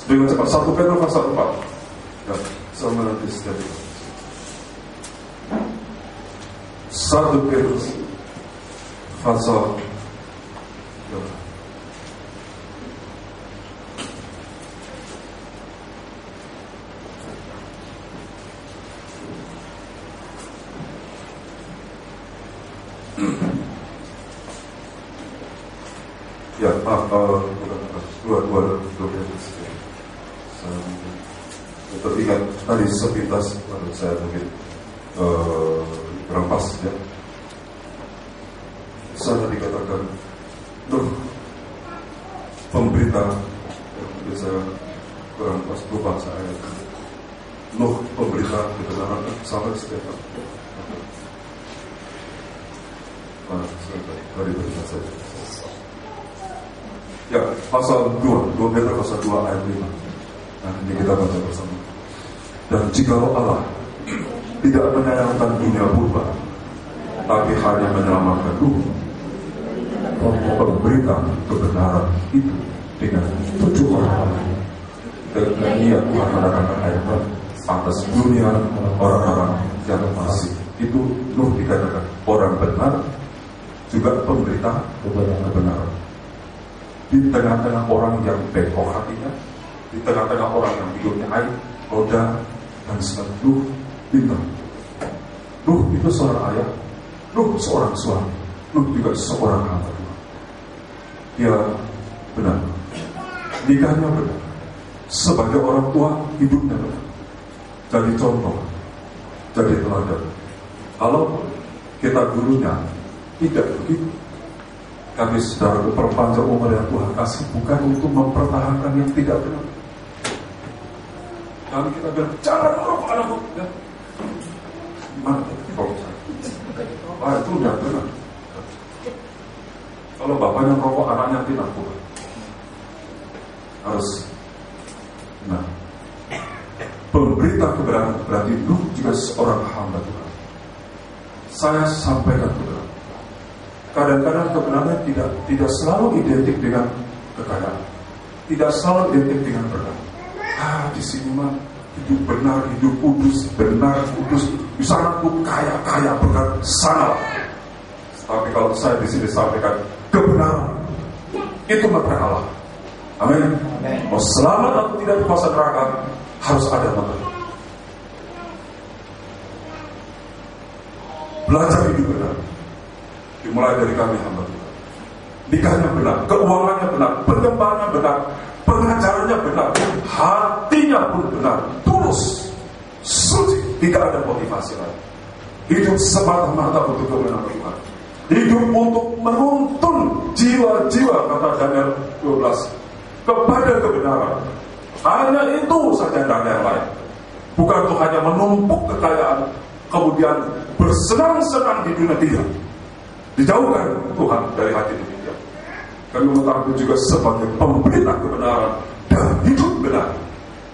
Dengan cepat 1 Petrus pasal 4. Ya, sama nanti sekali. 1 Petrus pasal 4. Ya, dua teringat tadi sepintas menurut saya mungkin kurang pas ya. Sana dikatakan pemberita yang saya kurang pas lupa saya pemberita kebenaran sampai Stefan. Tadi berita saja. Ya, pasal 2 Petrus pasal 2 ayat 5. Nah, ini kita baca bersama. Dan jikalau Allah tidak menyayangkan dunia purba, tapi hanya menyelamatkan ruh, pemberita kebenaran itu dengan 7 orang, dan ia Tuhan mendatangkan air bah atas dunia orang-orang yang masih. Itu Nuh dikatakan orang benar, juga pemberita kebenaran. Di tengah-tengah orang yang bengkok hatinya, di tengah-tengah orang yang hidupnya air, roda, dan seluruh bintang. Nuh itu seorang ayah, Nuh seorang suami, Nuh juga seorang hamba Tuhan. Dia benar, nikahnya benar, sebagai orang tua hidupnya benar, jadi contoh, jadi teladan. Kalau kita gurunya tidak begitu, kami saudaraku perpanjang umur yang Tuhan kasih bukan untuk mempertahankan yang tidak benar. Kami kita bilang jangan merokok anakku. Ya. Gimana? Itu udah benar. Kalau bapaknya merokok anaknya tidak boleh. Harus. Nah, pemberita kebenaran berarti lu juga seorang hamba Tuhan. Saya sampaikan kebenaran. Kadang-kadang kebenaran tidak selalu identik dengan kekayaan, tidak selalu identik dengan berkat. Di sini mah hidup benar, hidup kudus, benar kudus. Di sana tuh kaya berkat sana. Tapi kalau saya di sini sampaikan kebenaran, itu matra Allah. Amin. Mau selamat atau tidak di kuasa neraka, harus ada matra. Belajar hidup benar. Di Dimulai dari kami hamba Tuhan. Nikahnya benar, keuangannya benar, penyembahannya benar, pengajarannya benar, hatinya pun benar, tulus, suci, tidak ada motivasi lain. Hidup semata-mata untuk kebenaran Tuhan. Hidup untuk menuntun jiwa-jiwa, kata Daniel 12, kepada kebenaran. Hanya itu saja, dan yang lain. Bukan untuk hanya menumpuk kekayaan, kemudian bersenang-senang di dunia, tidak. Dijauhkan Tuhan dari hati demikian. Kami mengetahui juga sebagai pemberita kebenaran dan hidup benar.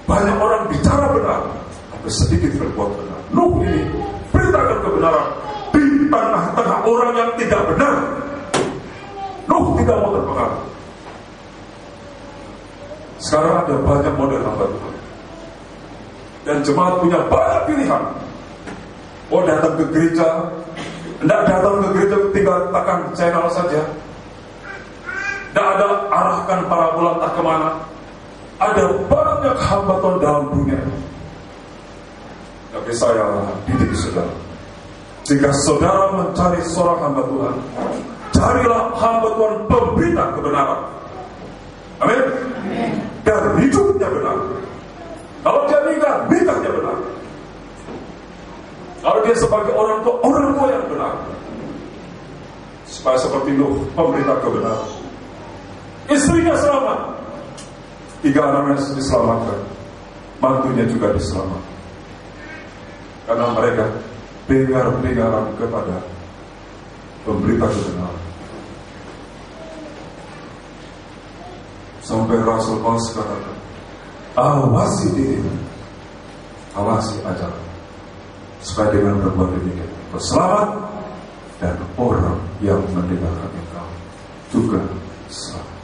Banyak orang bicara benar, tapi sedikit berbuat benar. Nuh ini beritakan kebenaran di tengah-tengah orang yang tidak benar. Nuh tidak mau terpengaruh. Sekarang ada banyak model hamba Tuhan, dan jemaat punya banyak pilihan. Oh, datang ke gereja, tidak datang ke gereja tinggal tekan channel saja. Tidak ada arahkan parabola entah kemana. Ada banyak hamba Tuhan dalam dunia. Tapi saya didik saudara, jika saudara mencari seorang hamba Tuhan, carilah hamba Tuhan pemberita kebenaran. Amin. Dan hidupnya benar. Kalau dia nikah, nikahnya benar. Kalau dia sebagai orang tua yang benar. Supaya seperti Nuh, pemberita kebenaran. Istrinya selamat, 3 anaknya diselamatkan, mantunya juga diselamatkan. Karena mereka dengar-dengaran kepada pemberita kebenaran. Sampai Rasul Paulus katakan, awasi diri, awasi ajaran, supaya dengan berbuat demikian berselamat, dan orang yang mendengarkan engkau juga selamat.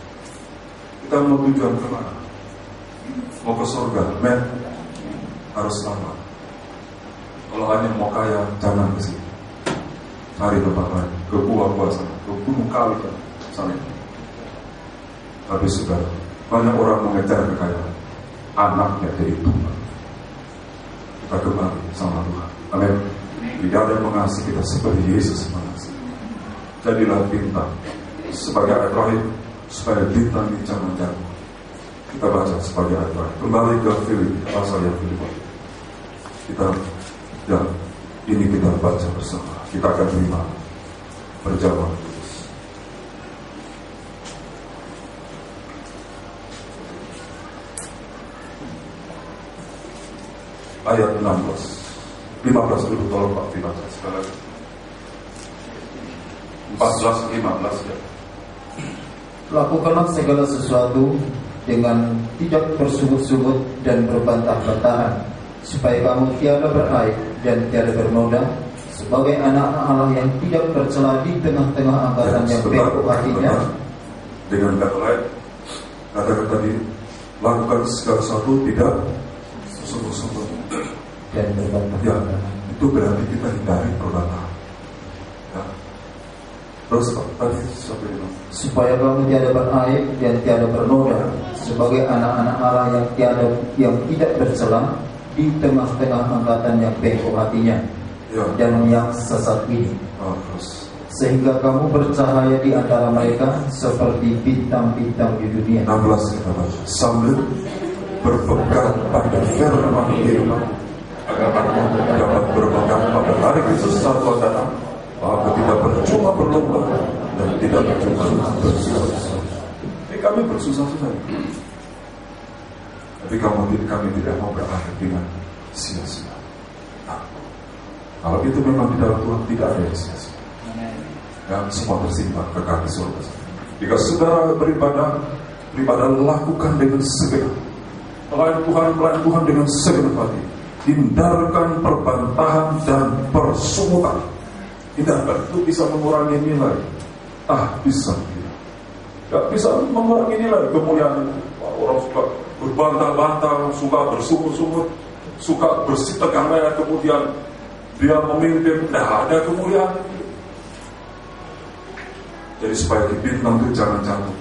Kita mau tujuan kemana? Mau ke surga, men, harus selamat. Kalau hanya mau kaya, jangan ke sini. Cari tempat lain, ke gua sana, ke gunung Kawi sana. Tapi sudah banyak orang mengejar kekayaan, anaknya jadi tumbal. Kita kembali sama Tuhan. Amin. Tidak ada yang mengasihi kita seperti Yesus mengasihi. Jadilah bintang sebagai ayat terakhir, supaya bintang ini jangan jatuh. Kita baca sebagai ayat terakhir. Kembali ke Filipi, pasal yang Filipi. Ini kita baca bersama. Kita akan terima berjamaah. Ayat 15 dulu, tolong Pak dibaca sekali lagi. 14-15 ya. Lakukanlah segala sesuatu dengan tidak bersungut-sungut dan berbantah-bantahan, supaya kamu tiada beraib dan tiada bernoda, sebagai anak-anak Allah yang tidak tercela di tengah-tengah angkatan yang bengkok hatinya. Dengan kata lain, katakan tadi, lakukan segala sesuatu tidak sungguh-sungguh dan berbantah-bantahan. Ya, itu berarti kita hindari perbantahan. Ya. Terus tadi sampai itu, supaya kamu tiada beraib dan tiada bernoda, sebagai anak-anak Allah yang tidak bercela di tengah-tengah angkatan yang bengkok hatinya, ya, dan yang sesat ini. Terus. Sehingga kamu bercahaya di antara mereka seperti bintang-bintang di dunia. 16 kita baca, sambil berpegang pada firman, agar kamu dapat berpegang pada hari Kristus saat Tuhan datang, bahwa tidak bercuma berlomba dan tidak bercuma bersusah-susah. Jadi kami bersusah-susah, tapi kami tidak mau berakhir dengan sia-sia. Nah, kalau itu memang di dalam Tuhan tidak ada yang sia-sia. Dan semua tersimpan ke kaki surga. Jika saudara beribadah lakukan dengan segenap. Pelayan Tuhan dengan segenap hati. Hindarkan perbantahan dan persungutan. Hindarkan, itu bisa mengurangi nilai. Bisa. Tidak bisa mengurangi nilai kemuliaan. Orang suka berbantah-bantah, suka bersungut-sungut, suka bersitegang raya, kemudian dia memimpin, tidak ada kemuliaan. Jadi supaya di bintang itu jangan jatuh,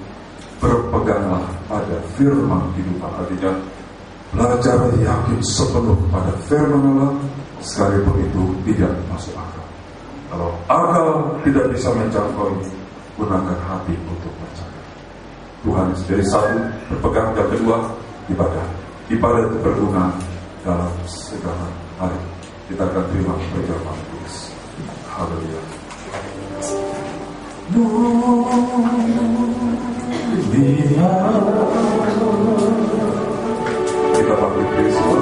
berpeganglah pada firman kehidupan. Artinya belajar yakin sepenuh pada firman Allah, sekalipun itu tidak masuk akal. Kalau akal tidak bisa menjangkau, gunakan hati untuk percaya. Tuhan jadi satu, berpegang, dan kedua, ibadah. Ibadah itu berguna dalam segala hari. Kita akan terima perjamuan kudus. Haleluya. Kita bangkit dari semua.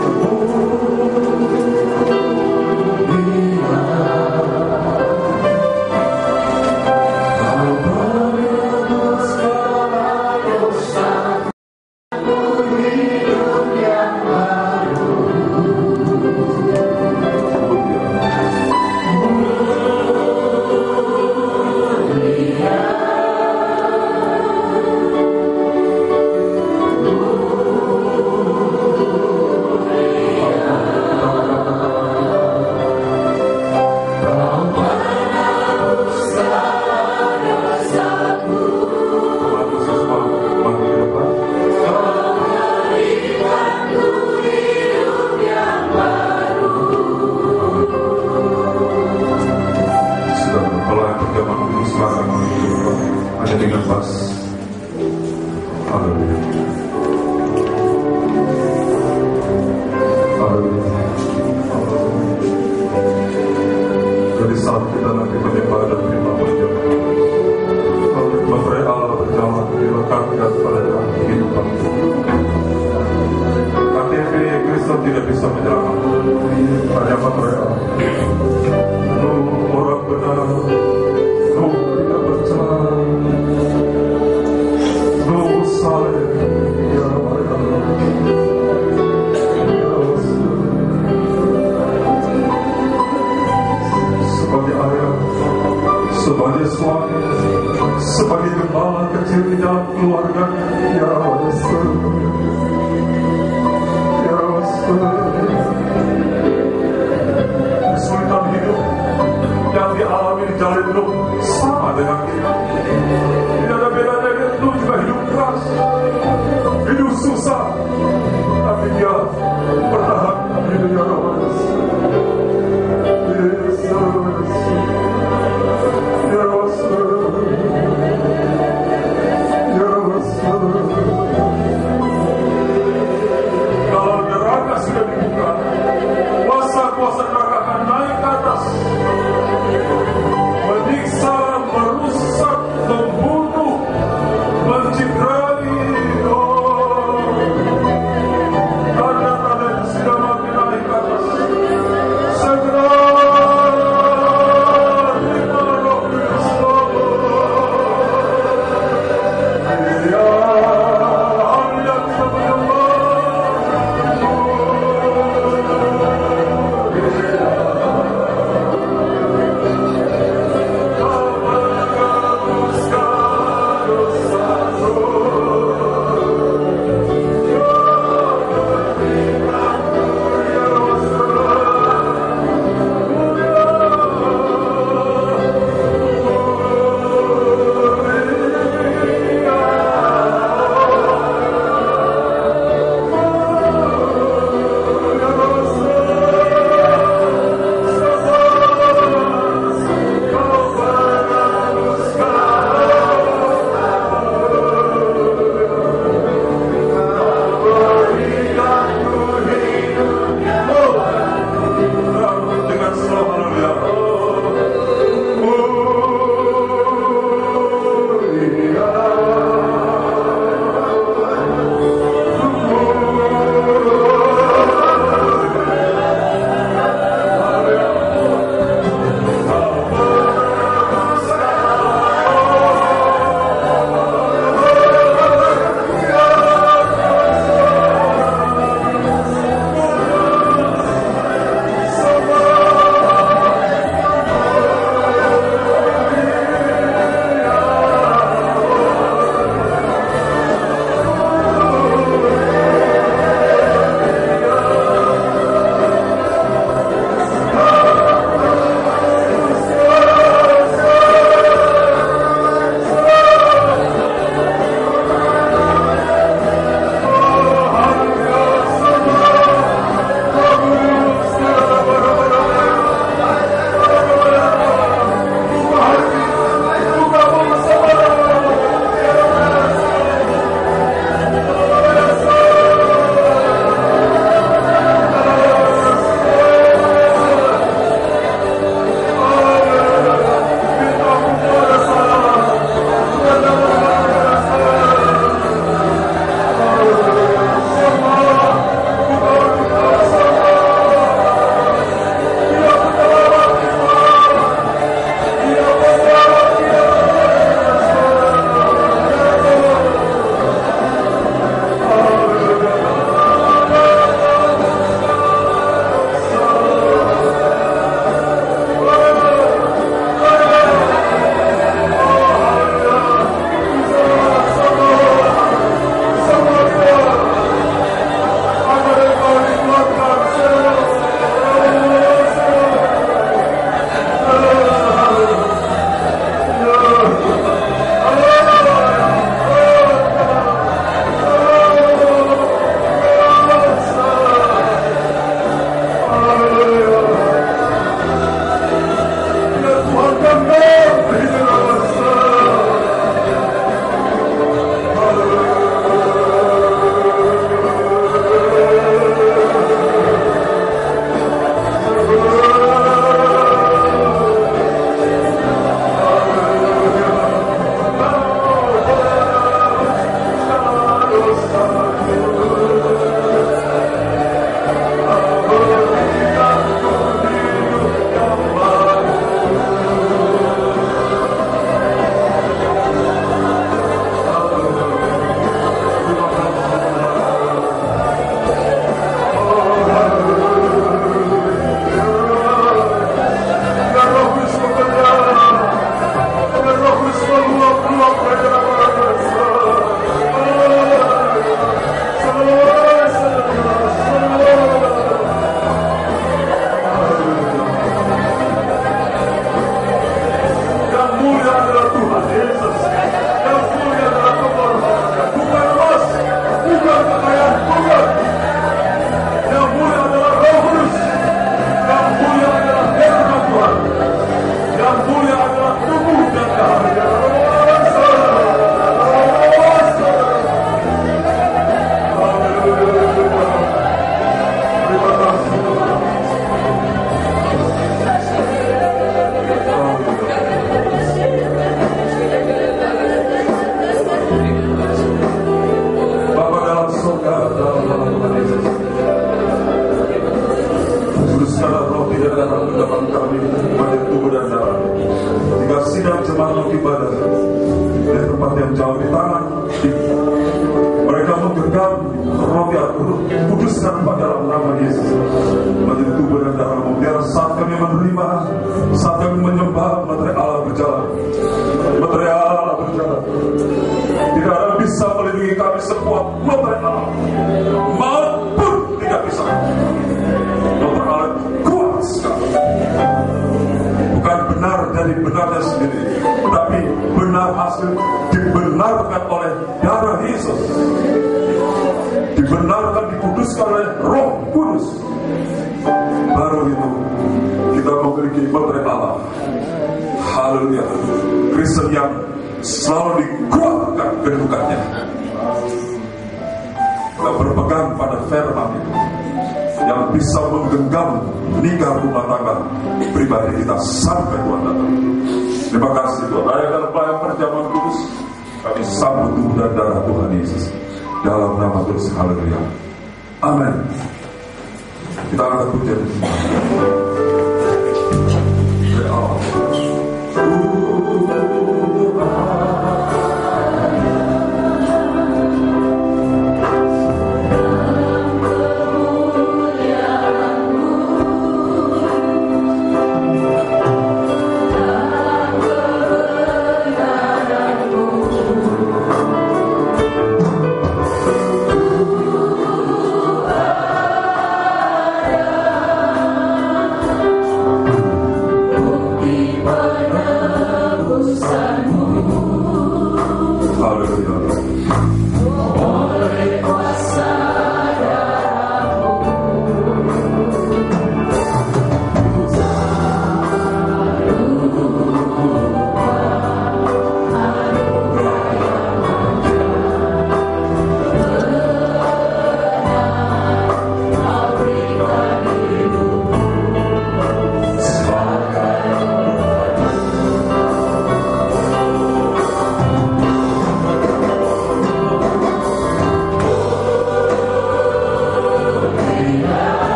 Sebagai gembala kecil di dalam keluarga, ya Rasul, ya Rasul. Kesulitan hidup yang dialami di jalan hidup sama dengan kita. Tidak ada bedanya, itu juga hidup keras, hidup susah, tapi dia bertahan. Ya Rasul, ya Rasul. Kalau neraka sudah dibuka, kuasa-kuasa neraka akan naik ke atas, menyiksa, merusak, membunuh, mencederai. Tanda-tanda yang sudah makin naik ke atas. Segera saat kami menerima, saat kami menyembah, materi Allah berjalan. Materi Allah berjalan. Tidak ada yang bisa melindungi kami sekuat materi Allah. Maut pun tidak bisa. Materi Allah kuat sekali. Bukan benar dari benarnya sendiri, tapi benar hasil dibenarkan oleh darah Yesus, dibenarkan, dikuduskan oleh Roh Kudus. Baru itu kita memiliki materi Allah. Haleluya. Kristen yang selalu dikuatkan kedudukannya, kita berpegang pada firman itu yang bisa menggenggam nikah rumah tangga pribadi kita sampai Tuhan datang. Terima kasih Tuhan. Rayakan pelayan perjamuan kudus, kami sambut tubuh dan darah Tuhan Yesus dalam nama Tuhan. Haleluya. Amin. Kita akan pujian.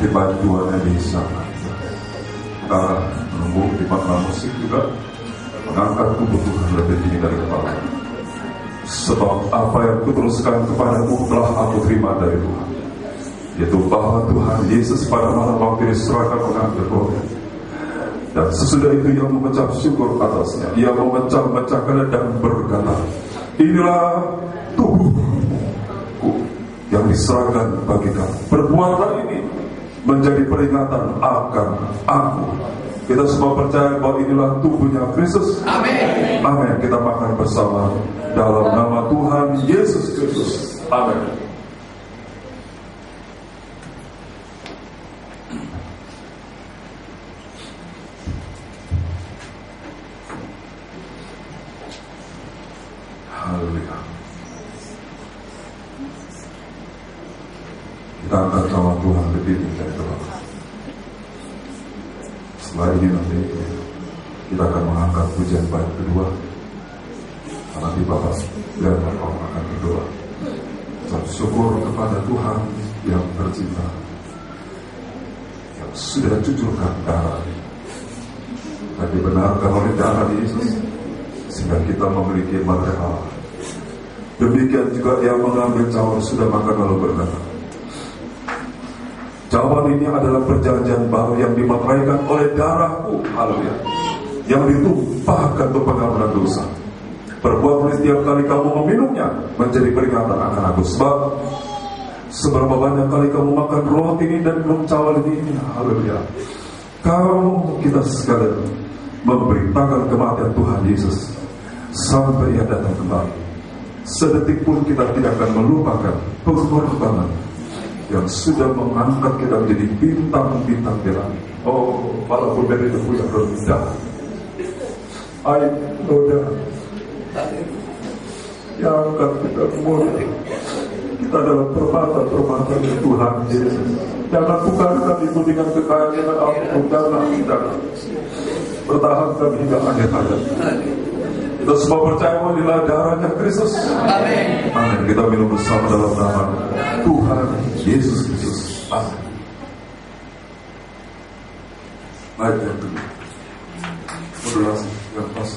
Bantuannya bisa kita menunggu di makna musik juga mengangkat kebutuhan lebih tinggi dari kepala. Sebab apa yang kuteruskan kepadamu telah aku terima dari Tuhan, yaitu bahwa Tuhan Yesus pada malam waktu diserahkan mengambil roti, dan sesudah itu ia mengucap syukur atasnya, ia memecah-mecahkannya dan berkata, inilah tubuhku yang diserahkan bagi kamu. Perbuatan ini menjadi peringatan akan aku. Kita semua percaya bahwa inilah tubuhnya Kristus. Amin. Amin. Kita makan bersama dalam nama Tuhan Yesus Kristus. Amin. Haleluya. Kita angkat nama Tuhan lebih tinggi dari Tuhan. Setelah ini nanti kita akan mengangkat pujian bait kedua. Nanti Bapak dan Bapak akan berdoa. Ucap syukur kepada Tuhan yang tercinta, yang sudah cucurkan darah dan dibenarkan oleh darah Yesus, sehingga kita memiliki material. Demikian juga yang mengambil cawan sudah makan lalu berkata, cawan ini adalah perjanjian baru yang dimateraikan oleh darahku, haleluya, yang ditumpahkan untuk pengampunan dosa. Perbuatlah setiap kali kamu meminumnya menjadi peringatan akan aku. Sebab seberapa banyak kali kamu makan roti ini dan minum cawan ini, haleluya, kamu kita sekalian memberitakan kematian Tuhan Yesus sampai Ia datang kembali. Sedetik pun kita tidak akan melupakan pengorbanan yang sudah mengangkat kita menjadi bintang-bintang di langit. Oh, walaupun dari debu yang rendah, I know that yang akan kita mulia. Kita adalah permata-permata dari Tuhan Yesus. Jangan pukarkan ibu dengan kekayaan dan ampun. Jangan bertahankan hingga akhir hayat. Kita semua percaya inilah darahnya Kristus. Amin. Amin. Kita minum bersama dalam nama Tuhan Yesus Kristus. Amin. Baik yang kedua, modulasi yang pas.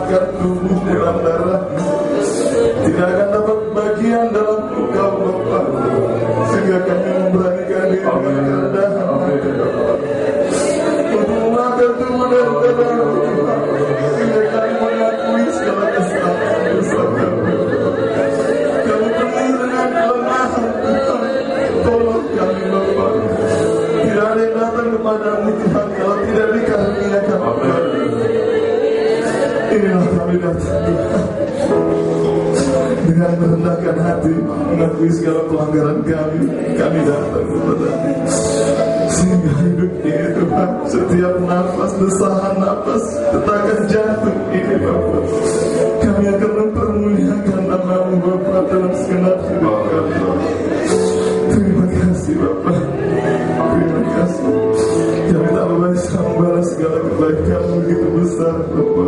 makan tubuhmu dan darahmu, tidak akan dapat bagian dalam Engkau Bapa, sehingga kami memberanikan diri dengan kerendahan hati untuk makan tubuh dan darahmu, sehingga kami mengakui segala kesalahan dosa kami. Kami penuh dengan kelemahan Tuhan, tolong kami Bapa. Tidak ada yang datang kepadamu Tuhan kalau tidak dikaruniakan Tuhan. Inilah kami datang Tuhan, dengan merendahkan hati, mengakui segala pelanggaran kami. Kami datang kepada-Mu, sehingga hidup ini Tuhan, setiap nafas, desahan nafas, detakan jantung ini Bapa, kami akan mempermuliakan nama-Mu Bapa dalam segenap hidup kami. Terima kasih Bapa, terima kasih. Kami tak bisa membalas segala kebaikan begitu besar Bapa.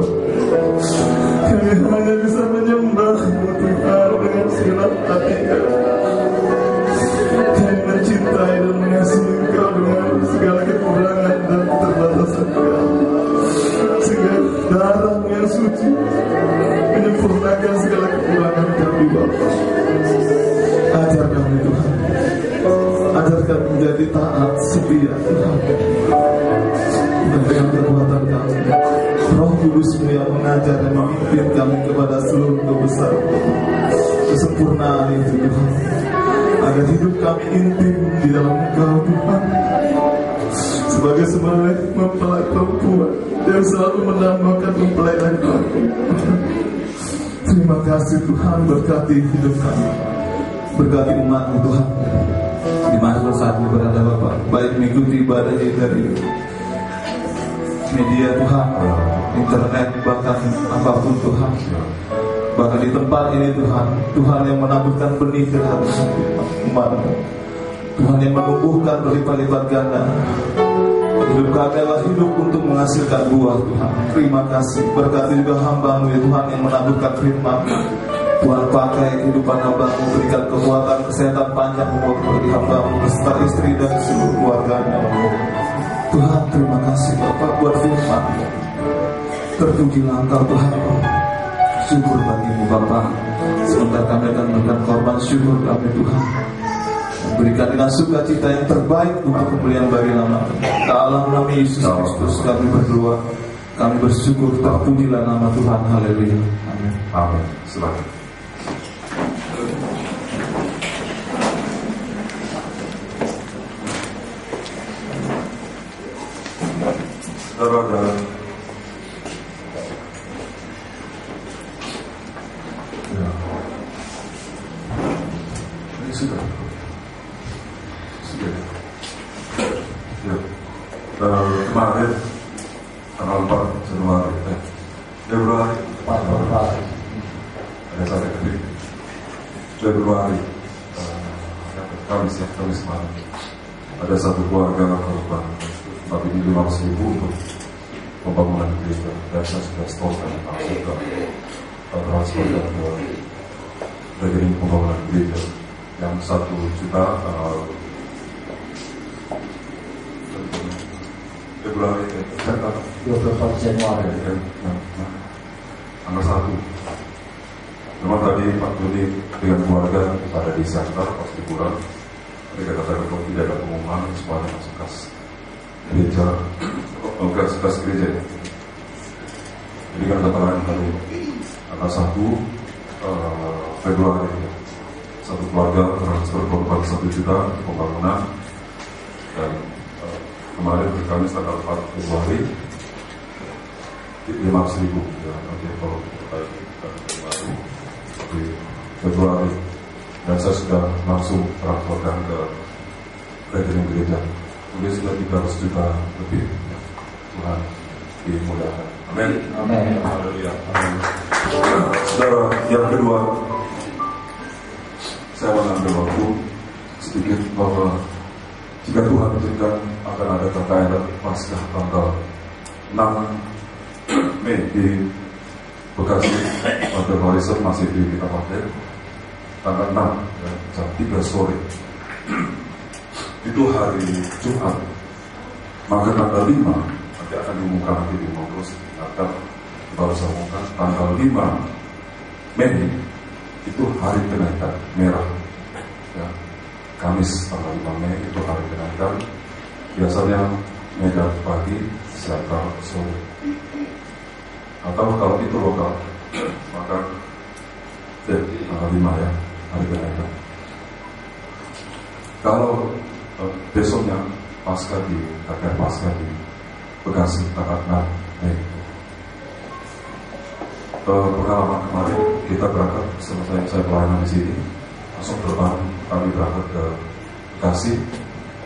Kami hanya bisa menyembah-Mu Tuhan dengan segenap hati kami. Kami mencintai dan mengasihi Engkau dengan segala kekurangan dan keterbatasan kami, sehingga darah-Mu yang suci menyempurnakan segala kekurangan kami Bapa. Ajar kami Tuhan, ajar kami menjadi taat, setia Tuhan, bukan dengan kekuatan kami. Roh Kudus-Mu yang mengajar dan memimpin kami kepada seluruh kebesaran, kesempurnaan itu Tuhan, agar hidup kami intim di dalam Engkau Tuhan, sebagai sebagai mempelai perempuan yang selalu menambahkan mempelai laki-laki. Terima kasih Tuhan, berkati hidup kami, berkati umat-Mu Tuhan, di mana saat ini berada Bapak, baik mengikuti ibadah dari media Tuhan, internet, bahkan apapun Tuhan, bahkan di tempat ini Tuhan, Tuhan yang menaburkan benih ke hati umat-Mu, Tuhan yang menumbuhkan berlipat-lipat ganda. Hidup kami adalah hidup untuk menghasilkan buah Tuhan. Terima kasih, berkati juga hamba-Mu ya Tuhan yang menaburkan firman-Mu. Tuhan pakai kehidupan hamba-Mu, berikan kekuatan, kesehatan panjang umur bagi hamba-Mu beserta istri dan seluruh keluarganya. Tuhan, terima kasih Bapak buat firman. Terpujilah Engkau Tuhan. Syukur bagi-Mu Bapak. Sebentar kami akan memberikan korban syukur kami Tuhan, berikan dengan sukacita yang terbaik untuk kemuliaan bagi nama-Mu. Dalam nama Yesus Kristus kami berdoa, kami bersyukur. Terpujilah nama Tuhan. Haleluya. Amin. Amin. Silakan. Saudara, ya, ini sudah. Ya. Kemarin tanggal 4 Februari ada saya ketik Februari Kamis malam ada satu keluarga korban, tapi ini 500.000 untuk pembangunan gereja, dan saya sudah setorkan langsung ke transfer ke rekening pembangunan gereja yang 1 juta Februari 24 Januari tanggal 1. Memang tadi Pak Doni dengan keluarga pada di center pas liburan, mereka katakan kalau tidak ada pengumuman semuanya masuk kas gereja, kas gereja. Jadi kan katakan tadi tanggal 1 Februari satu keluarga transfer korban 1 juta untuk pembangunan, dan kemarin di Kamis tanggal 4 Februari 500.000 ya, nanti kalau di Februari, dan saya sudah langsung transferkan ke rekening gereja. Mungkin sudah 300 juta lebih ya. Tuhan dimudahkan. Amin. Amin. Haleluya. Saudara, yang kedua, saya mengambil waktu sedikit bahwa jika Tuhan izinkan akan ada kekayaan Paskah tanggal 6 Mei di Bekasi, Hotel Horizon masih di kita pakai tanggal 6 ya, jam 3 sore. Itu hari Jumat. Maka tanggal 5 nanti akan diumumkan nanti di Mongkos akan baru saya umumkan tanggal 5 Mei itu hari kenaikan merah. Ya, Kamis tanggal 5 Mei itu hari kenaikan. Biasanya Medan pagi, Siantar sore. Atau kalau itu lokal, maka tanggal 5 ya, hari kenaikan. Kalau besoknya Pasca di KKR Pasca di Bekasi tanggal 6 Mei. Pengalaman kemarin kita berangkat selesai saya pelayanan di sini, langsung terbang kami berangkat ke Bekasi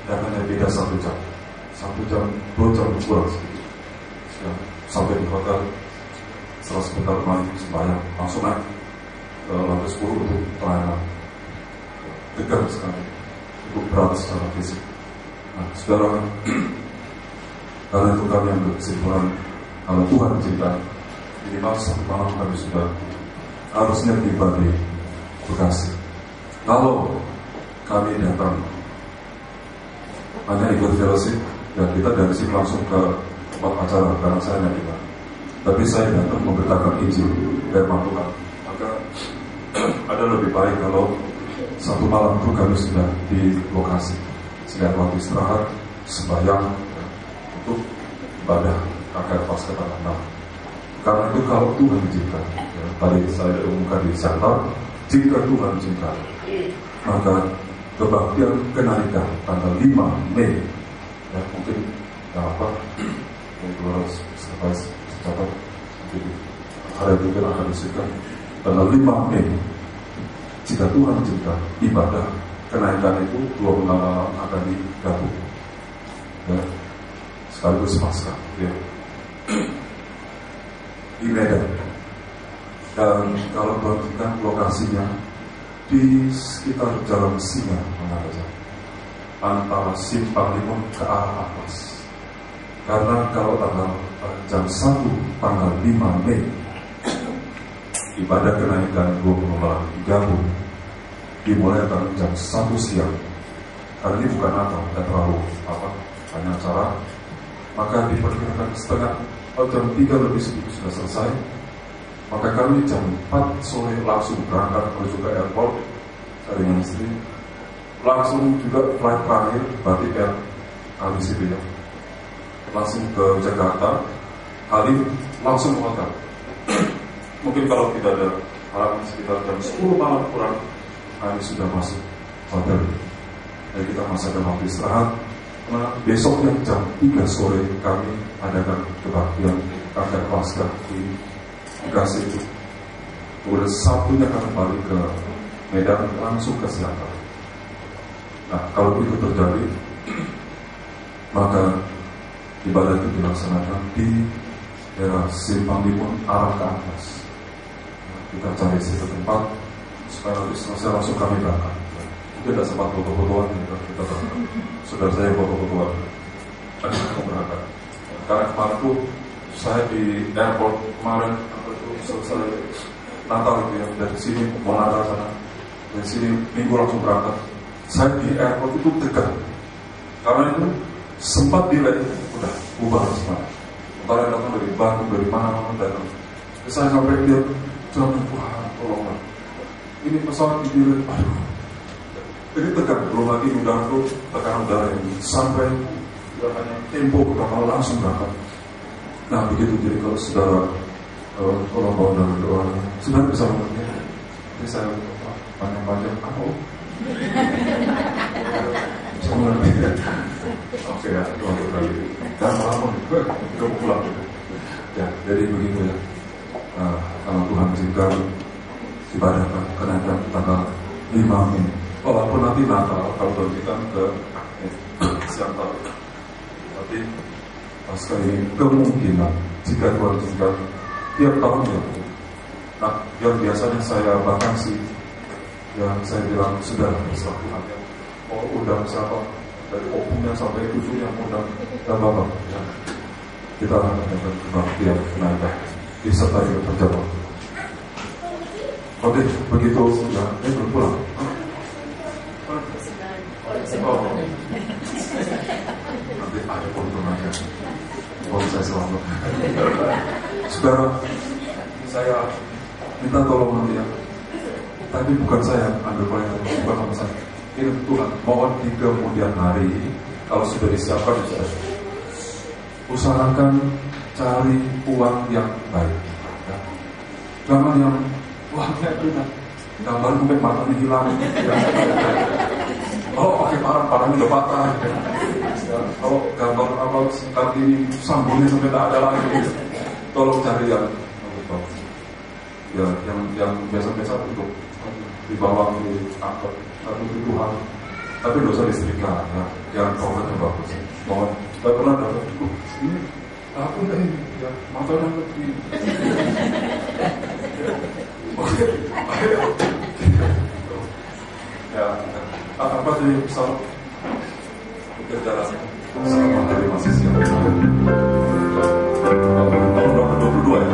dan hanya beda 1 jam, 2 jam kurang sedikit. Sampai di hotel setelah sebentar mandi sembahyang langsung naik ke lantai 10 untuk pelayanan. Tegar sekali, cukup berat secara fisik. Nah, saudara, karena itu kami ambil kesimpulan kalau Tuhan izinkan minimal 1 malam kami sudah harusnya tiba di Bekasi. Kalau kami datang hanya ikut fellowship dan kita dari sini langsung ke tempat acara karena saya hanya ikut. Tapi saya datang memberitakan Injil firman Tuhan. Maka ada lebih baik kalau 1 malam itu kami sudah di lokasi, sehingga waktu istirahat, sembahyang untuk ibadah KKR Pasca tanggal 6. Karena itu kalau Tuhan izinkan, ya, tadi saya umumkan di Siantar, jika Tuhan izinkan, maka kebaktian kenaikan tanggal 5 Mei, ya mungkin yang 200 catat, mungkin hari itu akan disediakan tanggal 5 Mei. Jika Tuhan izinkan, ibadah kenaikan itu 2 malam akan digabung, ya, sekaligus Pasca, ya. Di Medan, dan kalau perhatikan lokasinya di sekitar Jalan Singa Mengajar, antara Simpang Limun ke arah atas. Karena kalau jam 1 tanggal 5 Mei ibadah kenaikan 20 malam digabung, dimulai pada jam 1 siang. Karena ini bukan Natal, tidak terlalu banyak acara, maka diperkirakan jam 3 lebih sedikit sudah selesai. Maka kami jam 4 sore langsung berangkat menuju ke airport. Saya dengan istri langsung juga flight terakhir Batik Air Kamis itu ya, langsung ke Jakarta, Halim langsung ke hotel. Mungkin kalau tidak ada halangan sekitar jam 10 malam kurang kami sudah masuk hotel. Jadi kita masakan waktu istirahat. Nah, besoknya jam 3 sore kami adakan kebaktian KKR Pasca di Bekasi itu. Kemudian Sabtunya kami balik ke Medan langsung ke Siantar. Nah, kalau itu terjadi, maka ibadah itu dilaksanakan di daerah Simpang Limun arah ke atas. Nah, kita cari satu tempat supaya nanti selesai langsung kami berangkat. Tidak sempat foto-fotoan, kita saudara saya foto-fotoan, ada yang berangkat. Karena kemarin tuh saya di airport kemarin itu selesai Natal itu ya, dari sini mau Natal sana, dari sini minggu langsung berangkat. Saya di airport itu tegang, karena itu sempat delay, udah bubar semuanya. Ntar yang datang dari Bandung, dari mana-mana datang. Saya sampai lihat jangan, wah tolonglah, ini pesawat di delay, aduh. Jadi tegang, belum lagi udara itu tekanan udara yang sampai tidak hanya tempo pertama langsung berangkat. Nah begitu, jadi kalau saudara kalau mau dalam doa, saudara bisa mengerti. Jadi saya panjang-panjang, bisa mengerti. Oke ya, itu untuk kali. Dan lama juga pulang. Ya, jadi begitu ya. Nah, kalau Tuhan izinkan ibadah kenaikan tanggal 5 Mei. Walaupun nanti Natal kalau berjalan ke Siantar, tapi Pasca ini kemungkinan jika Tuhan izinkan tiap tahun ya. Nah, yang biasanya saya bahkan sih, yang saya bilang sudah berserah Tuhan ya. Mau undang siapa dari opungnya sampai cucunya undang dan bapak. Ya. Kita akan melakukan kebaktian kenaikan disertai perjalanan. Oke, begitu ya. Belum pulang. Nanti ada foto aja. Kalau saya selamat. Saudara, saya minta tolong nanti ya. Tapi bukan saya ambil proyek, bukan sama saya. Ini Tuhan, mohon di kemudian hari kalau sudah disiapkan usahakan cari uang yang baik ya. Jangan yang uangnya itu gambar sampai matanya hilang ya. Kalau pakai parang udah patah ya. Kalau gambar apa kaki ini sambungnya sampai tak ada lagi ya. Tolong cari yang ya, yang biasa-biasa untuk dibawa di angkot atau di Tuhan, tapi dosa listrika ya, yang formatnya bagus. Mohon, saya pernah dapat ini aku ini ya matanya lebih. Oke, ya apa sih misal berjalan sama dari masih siap tahun 2022 ya.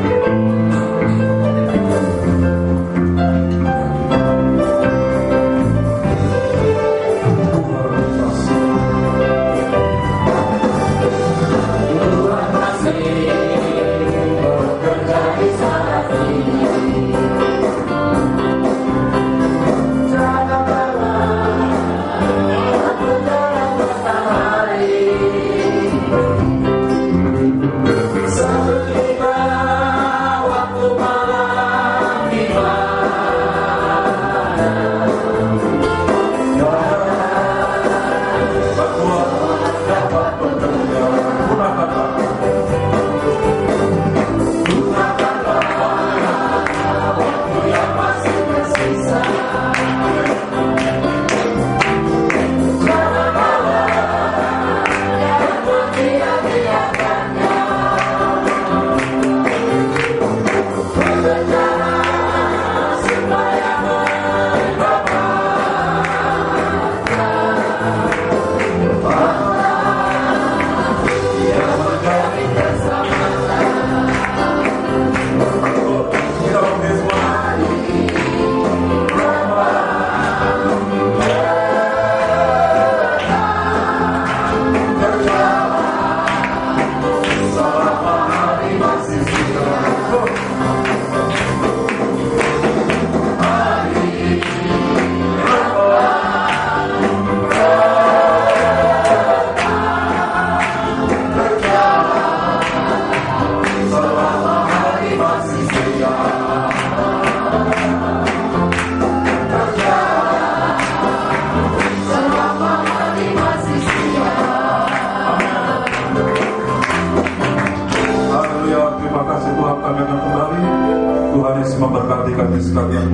Memberkati kami sekalian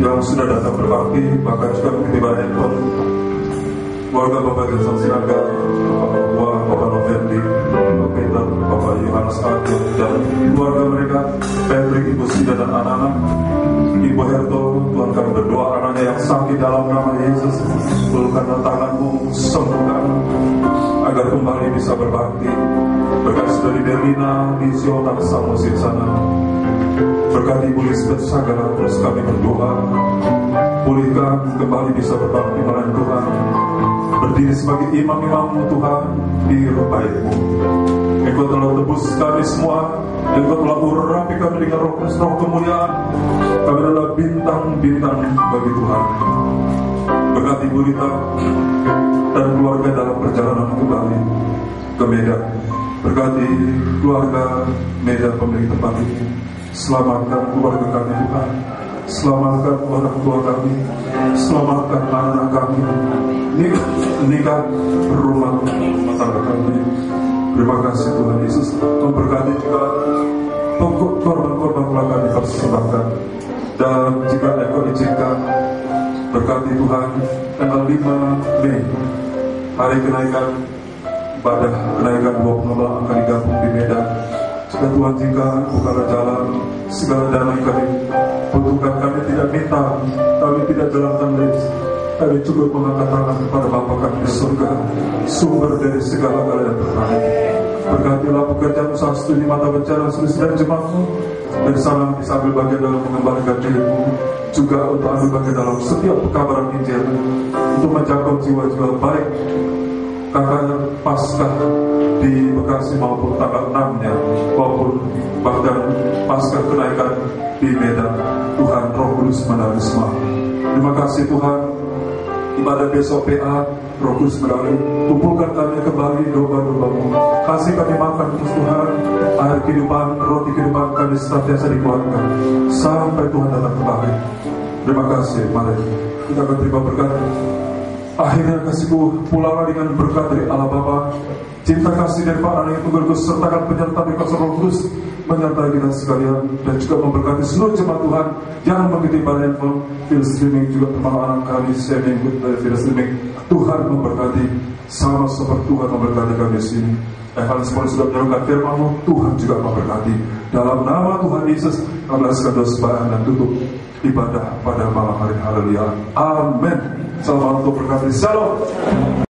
yang sudah datang berbakti, bahkan juga begitu banyak keluarga Bapak Jensen Sinaga, Bapak Novendi, Bapak Peter, Bapak Yohanes Agung, dan keluarga mereka, Patrick, Ibu Sida dan anak-anak, Ibu Herto. Tuhan kami berdoa anaknya yang sakit dalam nama Yesus, ulurkan tanganmu, sembuhkan agar kembali bisa berbakti. Berkat dari Berlina, di Siotan Samusi sana. Berkati Ibu Lisbeth Sagara, terus kami berdoa pulihkan kembali bisa berbakti melayani Tuhan, berdiri sebagai imam-imam Tuhan di rumah-Mu. Engkau telah tebus kami semua, Engkau telah urapi kami dengan roh kemuliaan. Kami adalah bintang-bintang bagi Tuhan. Berkati Ibu Rita dan keluarga dalam perjalanan kembali ke Medan. Berkati keluarga Medan pemilik tempat ini. Selamatkan keluarga kami Tuhan, selamatkan orang tua kami, selamatkan anak-anak kami, nikah rumah tangga kami. Terima kasih Tuhan Yesus. Memberkati juga korban-korban telah kami persembahkan, dan jika Engkau izinkan, berkati Tuhan tanggal 5 Mei, hari kenaikan ibadah kenaikan 20 akan digabung di Medan. Jika Tuhan jika bukalah jalan, segala dana yang kami butuhkan, kami tidak minta, kami tidak jalankan list, kami cukup mengangkat tangan kepada Bapa kami di surga, sumber dari segala galanya yang terbaik. Berkatilah pekerjaan usaha studi mata bicara Sulus dan jemaat-Mu, dan sana bisa ambil bagian dalam mengembalikan diri-Mu, juga untuk ambil bagian dalam setiap pekabaran Injil, untuk menjangkau jiwa-jiwa baik kakaknya Paskah di Bekasi maupun tanggal 6-nya maupun kebaktian pasca kenaikan di Medan. Tuhan, Roh Kudus menerima. Terima kasih Tuhan, ibadah besok PA, Roh Kudus melalui kumpulkan kami kembali doa-doamu. Kasih kami makan terus Tuhan, air kehidupan, roti kehidupan kami senantiasa dikuatkan sampai Tuhan datang kembali. Terima kasih, mari kita akan terima berkat. Akhirnya kasihku pulanglah dengan berkat dari Allah Bapa, cinta kasih dari Pak Anak yang Tunggal Kudus, sertakan penyertaan dari kuasa Roh Kudus menyertai kita sekalian, dan juga memberkati seluruh jemaat Tuhan yang mengikuti pada handphone, film streaming, juga termasuk anak kami sharing dari film streaming. Tuhan memberkati, sama seperti Tuhan memberkati kami di sini. Kalian semua sudah menjalankan firman-Mu, Tuhan juga memberkati. Dalam nama Tuhan Yesus, kami akan doa dan tutup ibadah pada malam hari. Haleluya. Amin. Selamat untuk berkati. Shalom.